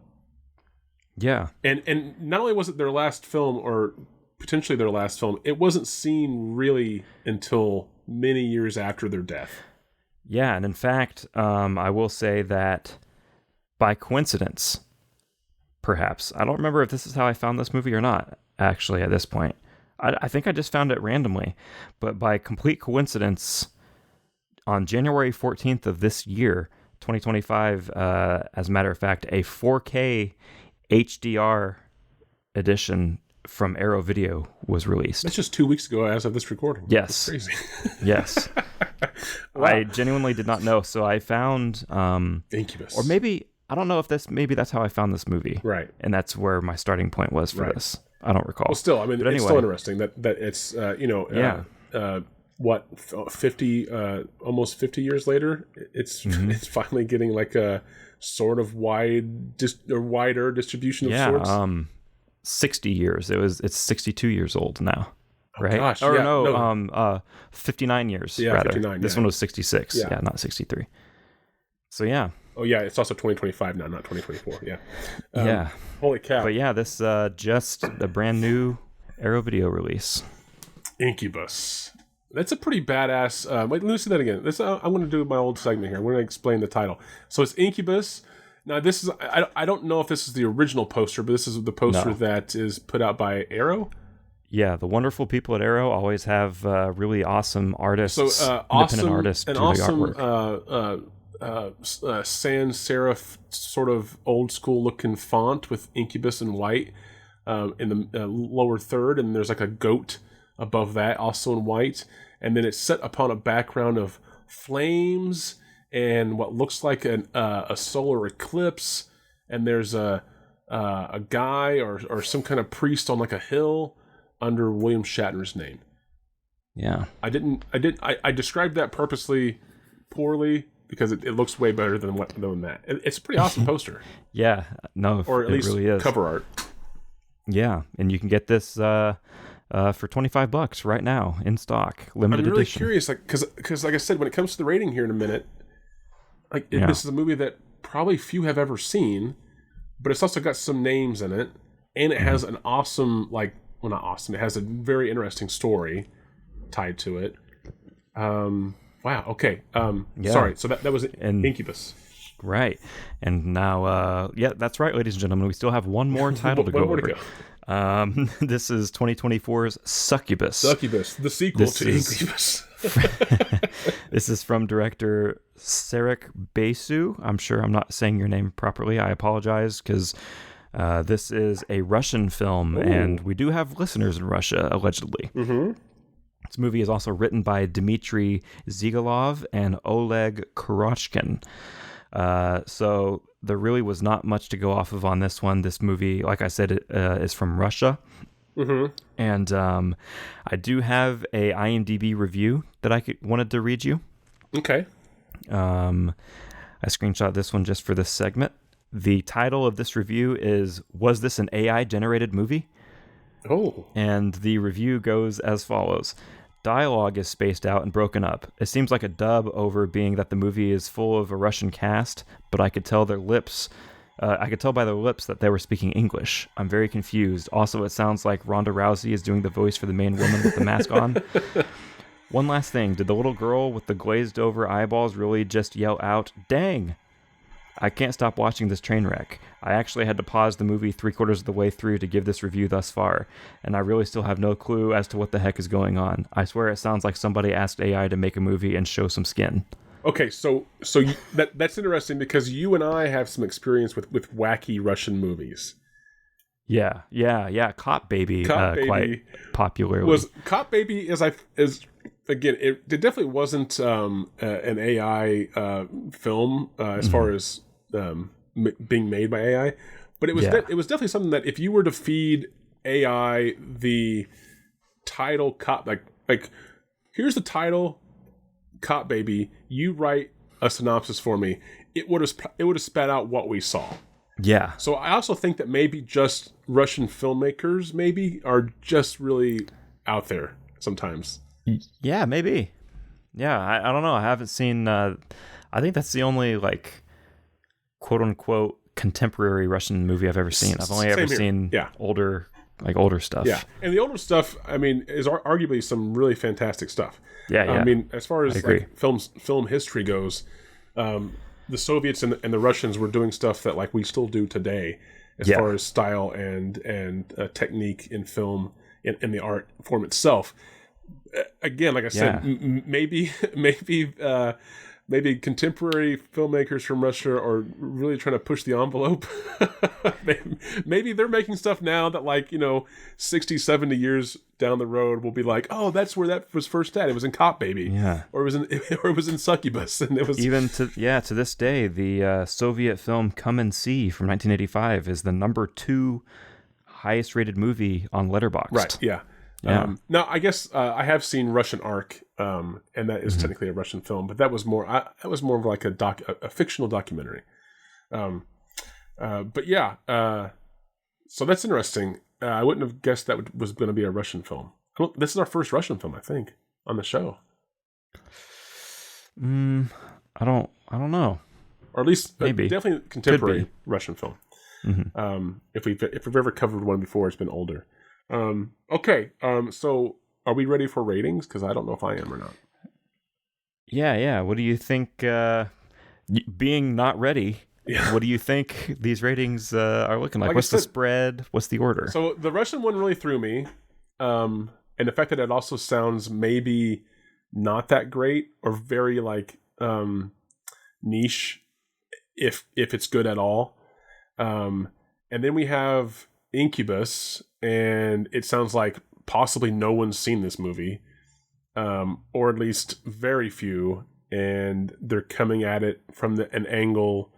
And not only was it their last film, or potentially their last film, it wasn't seen really until many years after their death. Yeah, and in fact, I will say that by coincidence, perhaps, I don't remember if this is how I found this movie or not, actually, at this point. I think I just found it randomly, but by complete coincidence, on January 14th of this year, 2025, as a matter of fact, a 4K HDR edition from Arrow Video was released. That's just 2 weeks ago as of this recording. Yes. That's crazy. Yes. Wow. I genuinely did not know. So I found Incubus. Or maybe, I don't know if maybe that's how I found this movie. Right. And that's where my starting point was for this. I don't recall. Well, still, I mean, it's still interesting that it's, what, 50, almost 50 years later, it's finally getting like a sort of wider distribution of sorts. 60 years. It's 62 years old now. Right? Gosh, 59 years, yeah, rather. 59, this one was 66. Yeah, not 63. So, yeah. Oh, yeah, it's also 2025 now, not 2024. Yeah. Yeah. Holy cow. But yeah, this just a brand new Arrow Video release. Incubus. That's a pretty badass... wait, let me see that again. I'm going to do my old segment here. I'm going to explain the title. So it's Incubus. Now, this is... I don't know if this is the original poster, but this is the poster that is put out by Arrow. Yeah, the wonderful people at Arrow always have really awesome artists, independent artists do the artwork. Sans serif sort of old school looking font with Incubus in white in the lower third, and there's like a goat above that also in white, and then it's set upon a background of flames and what looks like a solar eclipse, and there's a guy or some kind of priest on like a hill under William Shatner's name. Yeah. I described that purposely poorly because it looks way better than that. It's a pretty awesome poster. Yeah. No, or at least really is. cover art. Yeah, and you can get this for $25 right now in stock, limited I'm really edition. curious, like, because like I said, when it comes to the rating here in a minute, like this is a movie that probably few have ever seen, but it's also got some names in it, and it has an awesome, like, well, not awesome. It has a very interesting story tied to it. Wow. Okay. Sorry. So that was Incubus. Right. And now, that's right, ladies and gentlemen. We still have one more title to go over. This is 2024's Succubus. Succubus, the sequel to Incubus. This is from director Sarek Basu. I'm sure I'm not saying your name properly. I apologize, because this is a Russian film, and we do have listeners in Russia, allegedly. Mm-hmm. This movie is also written by Dmitry Zygalov and Oleg Kurochkin. So there really was not much to go off of on this one. This movie, like I said, is from Russia. Mm-hmm. And I do have a IMDb review that I wanted to read you. Okay. I screenshot this one just for this segment. The title of this review is, "Was this an AI-generated movie?" Oh. And the review goes as follows. Dialogue is spaced out and broken up. It seems like a dub over, being that the movie is full of a Russian cast, but I could tell by their lips that they were speaking English. I'm very confused. Also, it sounds like Ronda Rousey is doing the voice for the main woman with the mask on. One last thing. Did the little girl with the glazed over eyeballs really just yell out, "Dang"? I can't stop watching this train wreck. I actually had to pause the movie 3/4 of the way through to give this review thus far, and I really still have no clue as to what the heck is going on. I swear it sounds like somebody asked AI to make a movie and show some skin. Okay, so that's interesting, because you and I have some experience with wacky Russian movies. Yeah. Cop Baby, quite popularly. Cop Baby is again, it definitely wasn't an AI film as far as being made by AI, but it was it was definitely something that if you were to feed AI the title Cop, like here's the title Cop Baby, you write a synopsis for me, it would have spat out what we saw. Yeah. So I also think that maybe just Russian filmmakers are just really out there sometimes. Yeah, maybe. Yeah, I don't know. I haven't seen. I think that's the only, like, quote unquote contemporary Russian movie I've ever seen. I've only ever seen older stuff. Yeah, and the older stuff, I mean, is arguably some really fantastic stuff. Yeah. I mean, as far as like film history goes, the Soviets and the Russians were doing stuff that, like, we still do today, as far as style and technique in film, in the art form itself. Again, like I said, maybe contemporary filmmakers from Russia are really trying to push the envelope. Maybe they're making stuff now that, like, 60, 70 years down the road will be like, oh, that's where that was first at. It was in Cop Baby. Yeah. Or it was in Succubus. And it was even to this day, the Soviet film Come and See from 1985 is the number 2 highest rated movie on Letterboxd. Right. Yeah. Now, I guess I have seen Russian Ark, and that is technically a Russian film, but that was more of like a fictional documentary. But yeah, so that's interesting. I wouldn't have guessed that was going to be a Russian film. This is our first Russian film, I think, on the show. I don't know, or at least maybe definitely contemporary Russian film. Mm-hmm. If we've ever covered one before, it's been older. Okay. So are we ready for ratings? Because I don't know if I am or not. Yeah. What do you think? Being not ready, what do you think these ratings are looking like? What's the spread? What's the order? So the Russian one really threw me, and the fact that it also sounds maybe not that great, or very, like, niche, if it's good at all. And then we have Incubus, and it sounds like possibly no one's seen this movie, or at least very few. and they're coming at it from an angle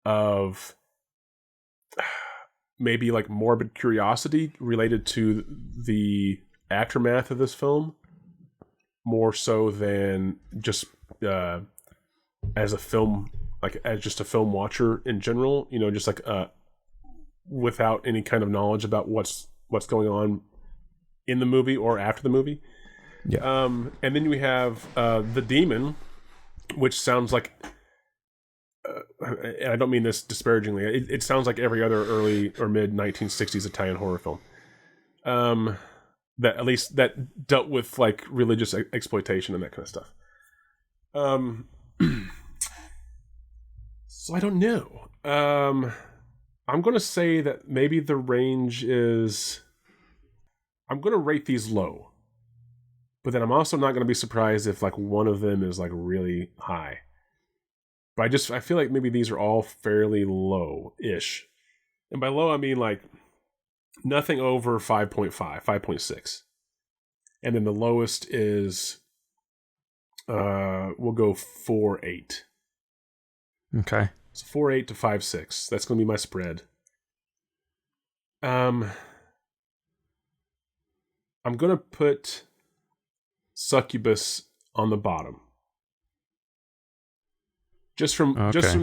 of maybe like morbid curiosity related to the aftermath of this film, more so than just as a film, like as just a film watcher in general, just like without any kind of knowledge about what's going on in the movie or after the movie. Yeah. And then we have the demon, which sounds like and I don't mean this disparagingly, it sounds like every other early or mid 1960s Italian horror film that at least that dealt with like religious exploitation and that kind of stuff. So I don't know. I'm going to say that maybe the range is, I'm going to rate these low, but then I'm also not going to be surprised if like one of them is like really high. But I feel like maybe these are all fairly low-ish. And by low, I mean like nothing over 5.5, 5.6. And then the lowest is, we'll go 4.8. Okay. So 4.8 to 5.6. That's going to be my spread. I'm going to put Succubus on the bottom. Just from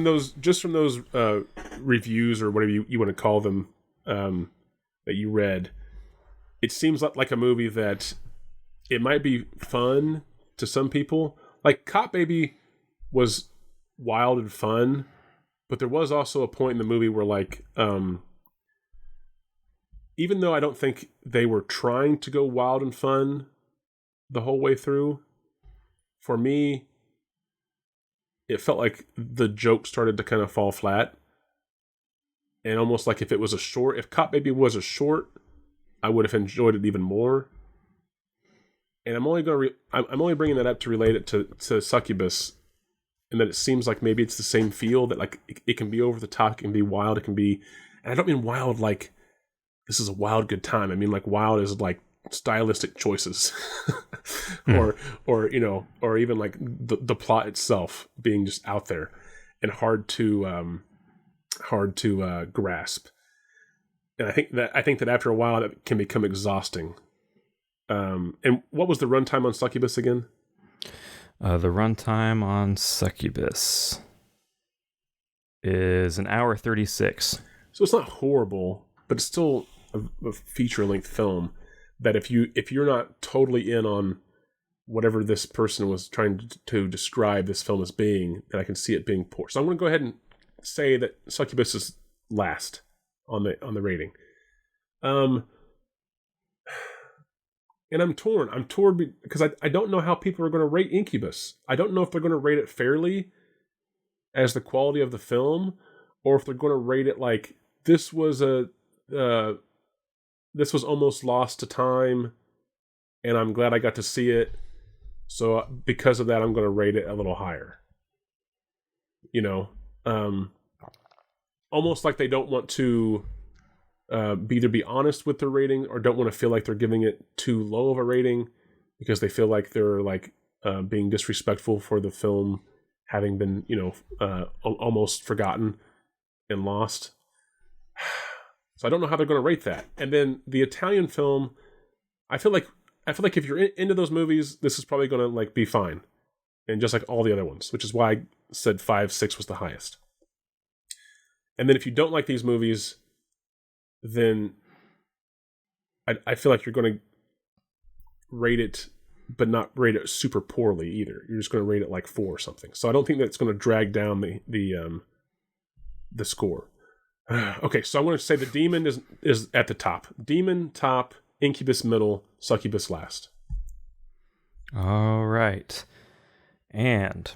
those reviews or whatever you want to call them that you read, it seems like a movie that it might be fun to some people. Like Cop Baby was wild and fun, but there was also a point in the movie where like even though I don't think they were trying to go wild and fun the whole way through, for me it felt like the joke started to kind of fall flat. And almost like if Cop Baby was a short, I would have enjoyed it even more. And I'm only bringing that up to relate it to Succubus, and that it seems like maybe it's the same feel, that like it can be over the top, it can be wild, it can be, and I don't mean wild like this is a wild good time. I mean like wild is like stylistic choices or even like the plot itself being just out there and hard to grasp. And I think that after a while that can become exhausting. And what was the runtime on Succubus again? The runtime on Succubus is 1 hour 36. So it's not horrible, but it's still a feature-length film that if you're not totally in on whatever this person was trying to describe this film as being, then I can see it being poor. So I'm going to go ahead and say that Succubus is last on the rating. And I'm torn. I'm torn because I don't know how people are going to rate Incubus. I don't know if they're going to rate it fairly as the quality of the film, or if they're going to rate it like this was almost lost to time, and I'm glad I got to see it. So because of that, I'm going to rate it a little higher. Almost like they don't want to either be honest with their rating or don't want to feel like they're giving it too low of a rating because they feel like they're like being disrespectful for the film having been, almost forgotten and lost. So I don't know how they're going to rate that. And then the Italian film, I feel like if you're into those movies, this is probably going to like be fine, and just like all the other ones, which is why I said 5.6 was the highest. And then if you don't like these movies, then I feel like you're going to rate it, but not rate it super poorly either. You're just going to rate it like 4 or something. So I don't think that's going to drag down the score. Okay, so I want to say the Demon is at the top. Demon top, Incubus middle, Succubus last. All right. And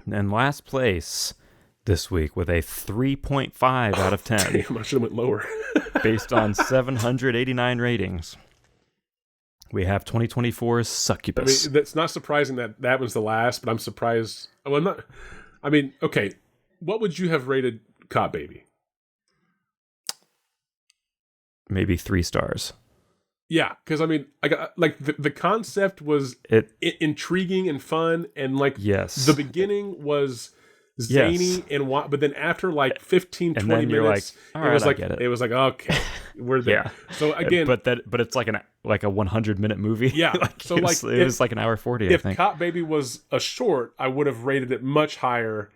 in last place this week with a 3.5 out of 10. Damn, I should have went lower. Based on 789 ratings. We have 2024's Succubus. I mean, that's not surprising that was the last, but I'm surprised. Well, okay. What would you have rated Cop Baby? Maybe 3 stars. Yeah, because I mean, I got like the concept was intriguing and fun, and like Yes. the beginning was zany and but then after like 15, and 20 then you're minutes, like, all right, I get it was like okay, we're there. Yeah. So again, but it's like a 100-minute movie. Yeah. Like, So it like was like an hour 40. I think. If Cop Baby was a short, I would have rated it much higher.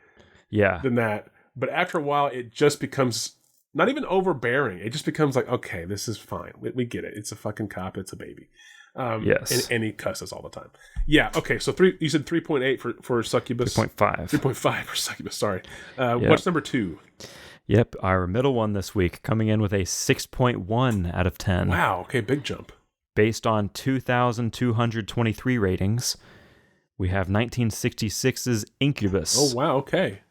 Yeah. Than that. But after a while, it just becomes not even overbearing. It just becomes like, okay, this is fine. We get it. It's a fucking cop. It's a baby. Yes. And he cusses all the time. Yeah. Okay. So you said 3.8 for Succubus. 3.5. 3.5 for Succubus. Sorry. What's number 2? Yep. Our middle one this week coming in with a 6.1 out of 10. Wow. Okay. Big jump. Based on 2,223 ratings, we have 1966's Incubus. Oh, wow. Okay.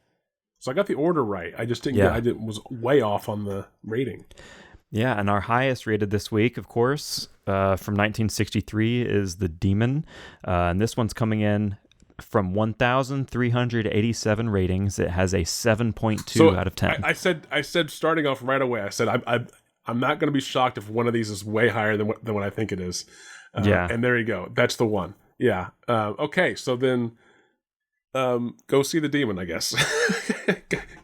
So I got the order right. I just didn't was way off on the rating. Yeah, and our highest rated this week, of course, from 1963 is The Demon. And this one's coming in from 1,387 ratings. It has a 7.2 out of 10. I said starting off right away, I said I'm not going to be shocked if one of these is way higher than what I think it is. And there you go. That's the one. Yeah. Okay, so then go see The Demon, I guess.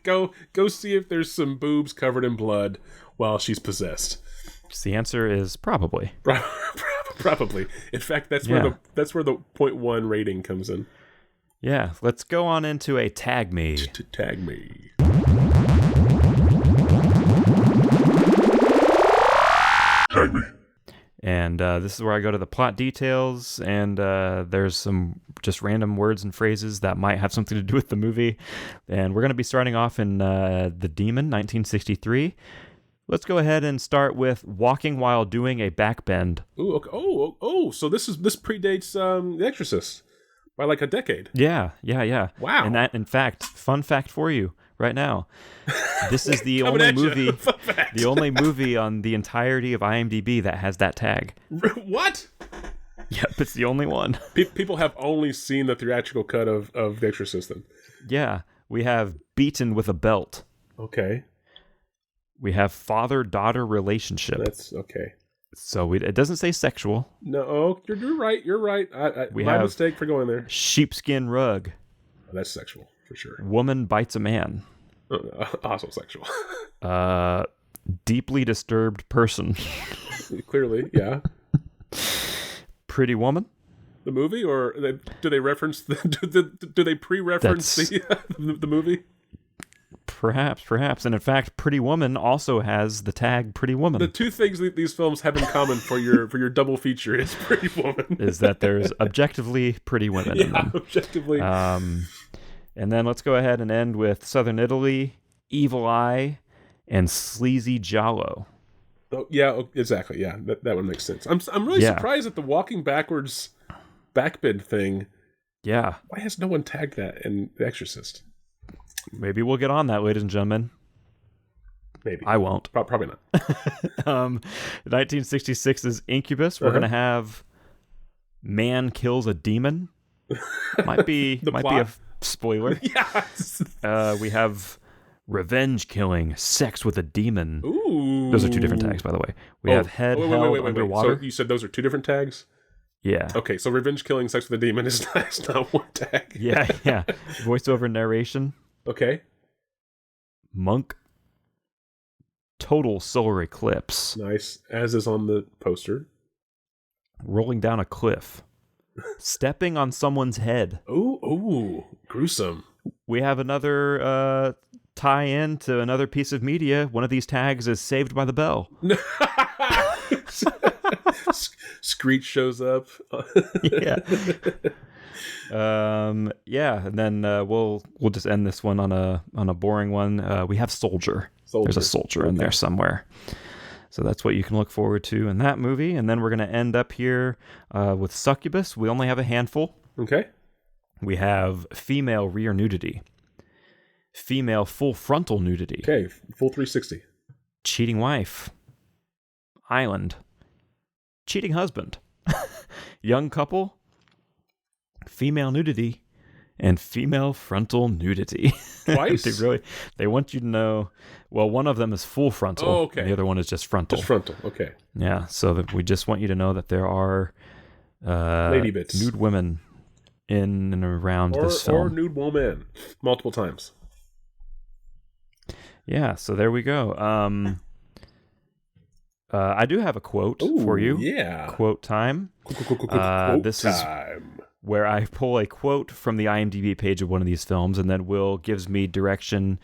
go see if there's some boobs covered in blood while she's possessed. The answer is probably. Probably. In fact, that's where the 0.1 rating comes in. Yeah, let's go on into a Tag Me. Tag Me. Tag Me. And this is where I go to the plot details, and there's some just random words and phrases that might have something to do with the movie. And we're going to be starting off in The Demon, 1963. Let's go ahead and start with walking while doing a backbend. Ooh, okay. So this predates The Exorcist by like a decade. Yeah. Wow. And that, in fact, fun fact for you right now, this is the only movie on the entirety of IMDb that has that tag. What? Yep, it's the only one. People have only seen the theatrical cut of The Exorcist then. Yeah, we have beaten with a belt. Okay. We have father-daughter relationship. That's okay. So it doesn't say sexual. No, you're right. You're right. My mistake for going there. Sheepskin rug. Oh, that's sexual for sure. Woman bites a man. Also sexual. Deeply disturbed person. Clearly, yeah. Pretty Woman. The movie, or do they reference? Do they pre-reference the movie? Perhaps. And in fact, Pretty Woman also has the tag Pretty Woman. The two things that these films have in common for your double feature is Pretty Woman. Is that there's objectively pretty women in them. Objectively. And then let's go ahead and end with Southern Italy, Evil Eye, and Sleazy Giallo. Oh, yeah, exactly. Yeah, that one makes sense. I'm really surprised at the walking backwards backbend thing. Yeah. Why has no one tagged that in The Exorcist? Maybe we'll get on that, ladies and gentlemen. Maybe. I won't. Probably not. 1966 is Incubus. We're going to have Man Kills a Demon. Might be a spoiler. Yeah. We have Revenge Killing, Sex with a Demon. Ooh. Those are two different tags, by the way. We have Head Held Underwater. So you said those are two different tags? Yeah. Okay, so Revenge Killing, Sex with a Demon is not one tag. Yeah. Voiceover narration. Okay. Monk. Total Solar Eclipse. Nice. As is on the poster. Rolling down a cliff. Stepping on someone's head. Ooh, gruesome. We have another tie-in to another piece of media. One of these tags is Saved by the Bell. Screech shows up. Yeah. And then we'll just end this one on a boring one. We have Soldier. There's a soldier in there somewhere. So that's what you can look forward to in that movie. And then we're going to end up here with Succubus. We only have a handful. Okay. We have female rear nudity. Female full frontal nudity. Okay, full 360. Cheating wife. Island. Cheating husband. Young couple. Female nudity. and female frontal nudity. Twice? They want you to know. Well, one of them is full frontal. Oh, okay. And the other one is just frontal. Just frontal. Okay. Yeah. So that we just want you to know that there are lady bits, nude women in and around this film, or nude woman, multiple times. Yeah. So there we go. I do have a quote for you. Yeah. Quote time. Quote this time. is where I pull a quote from the IMDb page of one of these films, and then Will gives me direction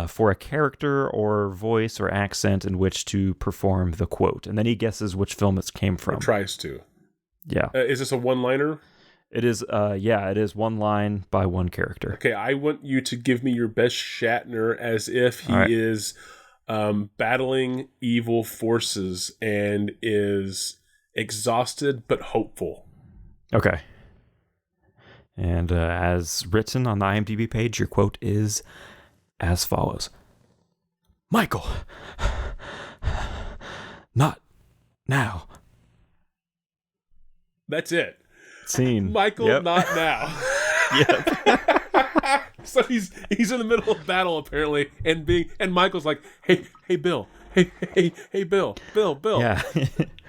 for a character or voice or accent in which to perform the quote. And then he guesses which film it came from. Or tries to. Yeah. Is this a one-liner? It is, it is one line by one character. Okay, I want you to give me your best Shatner as if he is battling evil forces and is exhausted but hopeful. Okay. And as written on the IMDb page, your quote is as follows. Michael, not now. That's it. Scene. Michael, Yep. not now. Yep. So he's in the middle of battle apparently, and Michael's like, hey Bill, hey Bill. Yeah.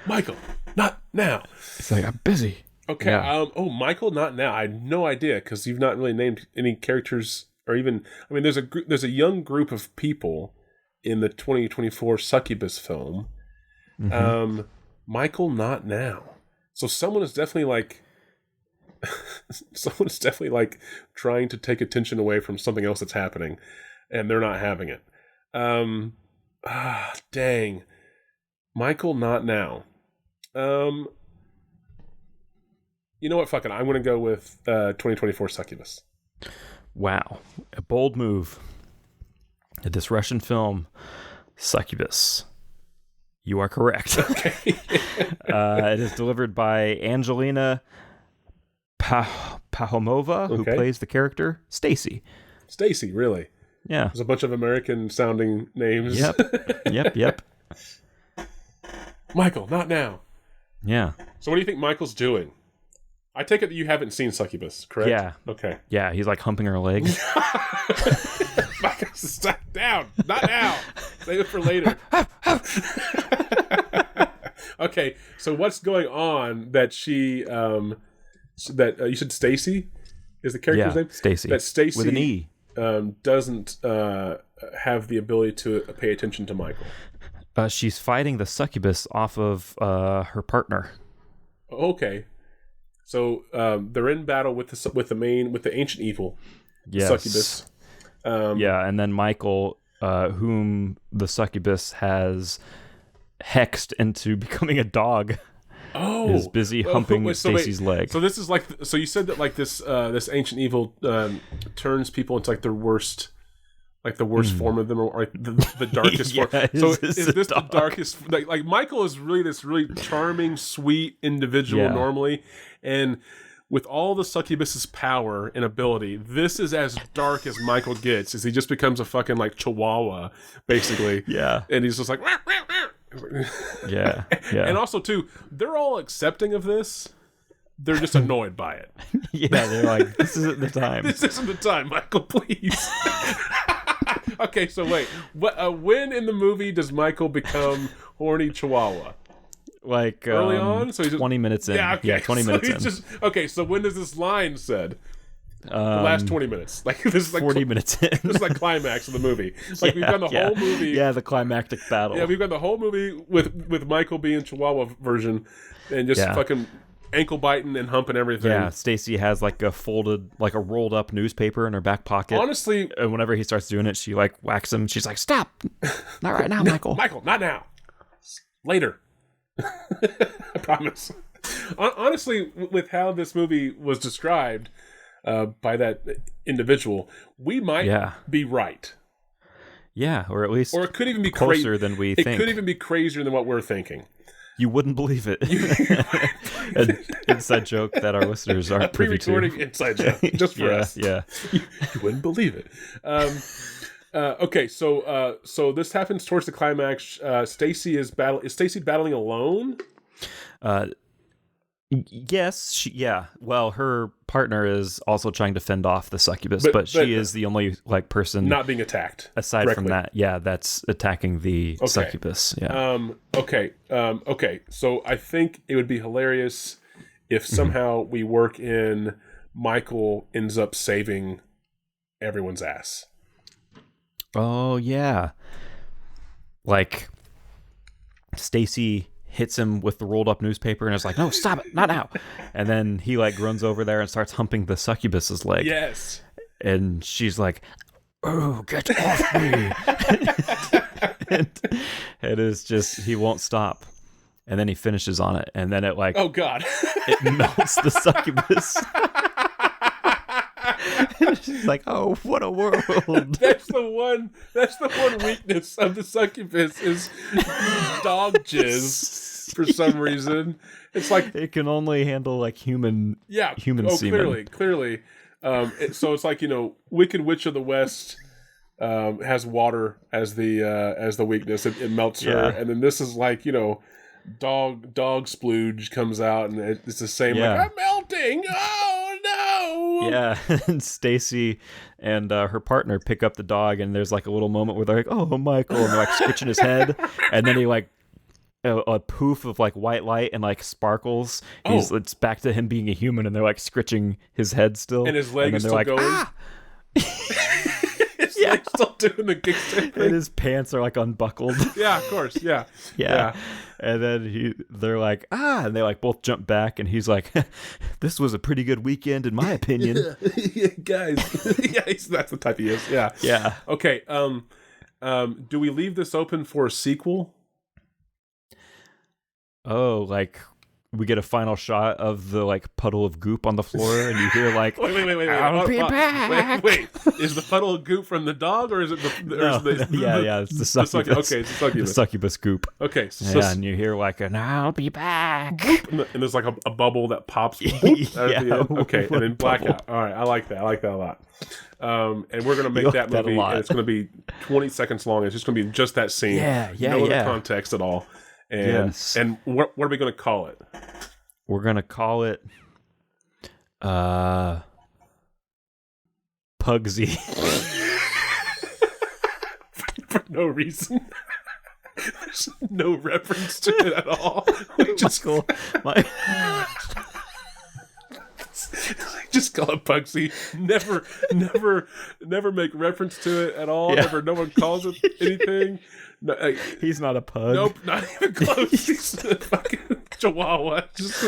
Michael, not now. It's like, I'm busy. Okay. Yeah. Michael, not now. I had no idea because you've not really named any characters, or even. I mean, there's a young group of people in the 2024 Succubus film. Mm-hmm. Michael, not now. So someone is definitely like trying to take attention away from something else that's happening, and they're not having it. Dang. Michael, not now. You know what? Fuck it. I'm going to go with 2024 Succubus. Wow. A bold move. This Russian film, Succubus. You are correct. Okay. It is delivered by Angelina Pahomova, who plays the character Stacy. Stacy, really? Yeah. There's a bunch of American-sounding names. Yep. Michael, not now. Yeah. So what do you think Michael's doing? I take it that you haven't seen Succubus, correct? Yeah. Okay. Yeah, he's like humping her legs. Michael, stop down. Not now. Save it for later. Okay, so what's going on that she, you said Stacy is the character's name? Stacy. That Stacy with an E. Doesn't have the ability to pay attention to Michael. She's fighting the succubus off of her partner. Okay. So they're in battle with the ancient evil, yes. Succubus. And then Michael, whom the succubus has hexed into becoming a dog, is busy humping Stacy's leg. So this is like, so you said that like this ancient evil turns people into like their worst. Like the worst form of them, or like the darkest form. So is this the darkest? Like Michael is really this really charming, sweet individual normally, and with all the succubus's power and ability, this is as dark as Michael gets. As he just becomes a fucking like chihuahua, basically. Yeah, and he's just like. Yeah. And also too, they're all accepting of this. They're just annoyed by it. Yeah, they're like, this isn't the time. This isn't the time, Michael. Please. Okay, so wait. When in the movie does Michael become horny chihuahua? Like early on, so he's 20 minutes in. Yeah, okay. Yeah, 20 minutes in. Okay, so when does this line said? The last 20 minutes. Like this is like 40 minutes in. This is like climax of the movie. Like we've done the whole movie. Yeah, the climactic battle. Yeah, we've got the whole movie with Michael being Chihuahua version, and just fucking ankle biting and humping everything. Yeah, Stacy has like a rolled up newspaper in her back pocket. Honestly, and whenever he starts doing it, she like whacks him. She's like, "Stop! Not right now, Michael. Michael, not now. Later." I promise. Honestly, with how this movie was described by that individual, we might be right. Yeah, or at least, or it could even be closer than we think. It could even be crazier than what we're thinking. You wouldn't believe it. An inside joke that our listeners aren't privy to. Pre-recording inside joke just for us. Yeah. You wouldn't believe it. Okay, so this happens towards the climax. Stacy is Stacy battling alone? Yes, yeah. Well, her partner is also trying to fend off the succubus, But but she is the only like person not being attacked. aside correctly. from that. Yeah, that's attacking the succubus. Yeah. Okay. So I think it would be hilarious if somehow we work in Michael ends up saving everyone's ass. Oh yeah. Like Stacy hits him with the rolled up newspaper and is like, "No, stop it, not now!" And then he like runs over there and starts humping the succubus's leg. Yes. And she's like, "Oh, get off me!" and it is just he won't stop. And then he finishes on it, and then it like Oh God. it melts the succubus. She's like, "Oh, what a world!" That's the one weakness of the succubus is dog jizz for some reason. It's like It can only handle like human semen. Clearly. So it's like, Wicked Witch of the West has water as the weakness. It melts her, Yeah. and then this is like, dog splooge comes out, and it's the same. Yeah. Like, I'm melting. Oh no. Yeah, and Stacy and her partner pick up the dog, and there's like a little moment where they're like, "Oh, Michael," and they're like scratching his head, and then he like a poof of like white light and like sparkles. It's back to him being a human, and they're like scratching his head still, And his leg is still like, going. "Ah!" His leg's still doing the kickstand thing. And his pants are like unbuckled. Yeah, of course. Yeah. Yeah. And then they're like, "Ah," and they like both jump back, and he's like, "This was a pretty good weekend in my opinion." Yeah, guys. That's the type he is. Yeah. Yeah. Okay. Do we leave this open for a sequel? Oh, like we get a final shot of the like puddle of goop on the floor, and you hear like, Wait. "I'll be back." Wait. Is the puddle of goop from the dog, or is it It's the succubus. Okay, it's the succubus. The succubus goop. Okay. So, Yeah, and you hear like an "I'll be back." and there's like a bubble that pops. Boop, at the end. Okay, and then blackout. All right, I like that. A lot. And we're gonna make You that like that a movie, lot. and it's gonna be 20 seconds long. It's just gonna be just that scene. Yeah, no other context at all. And Yes. and what are we gonna call it? We're gonna call it Pugsy. For no reason. There's no reference to it at all. We just Michael, just call it Pugsy. Never make reference to it at all. Yeah. No one calls it anything. No, he's not a pug. nope, not even close. He's a fucking chihuahua. Just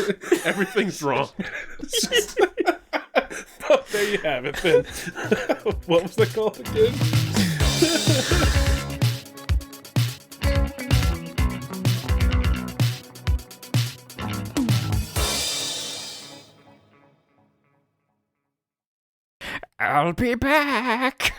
everything's wrong. It's just, but there you have it then. What was the call again? I'll be back.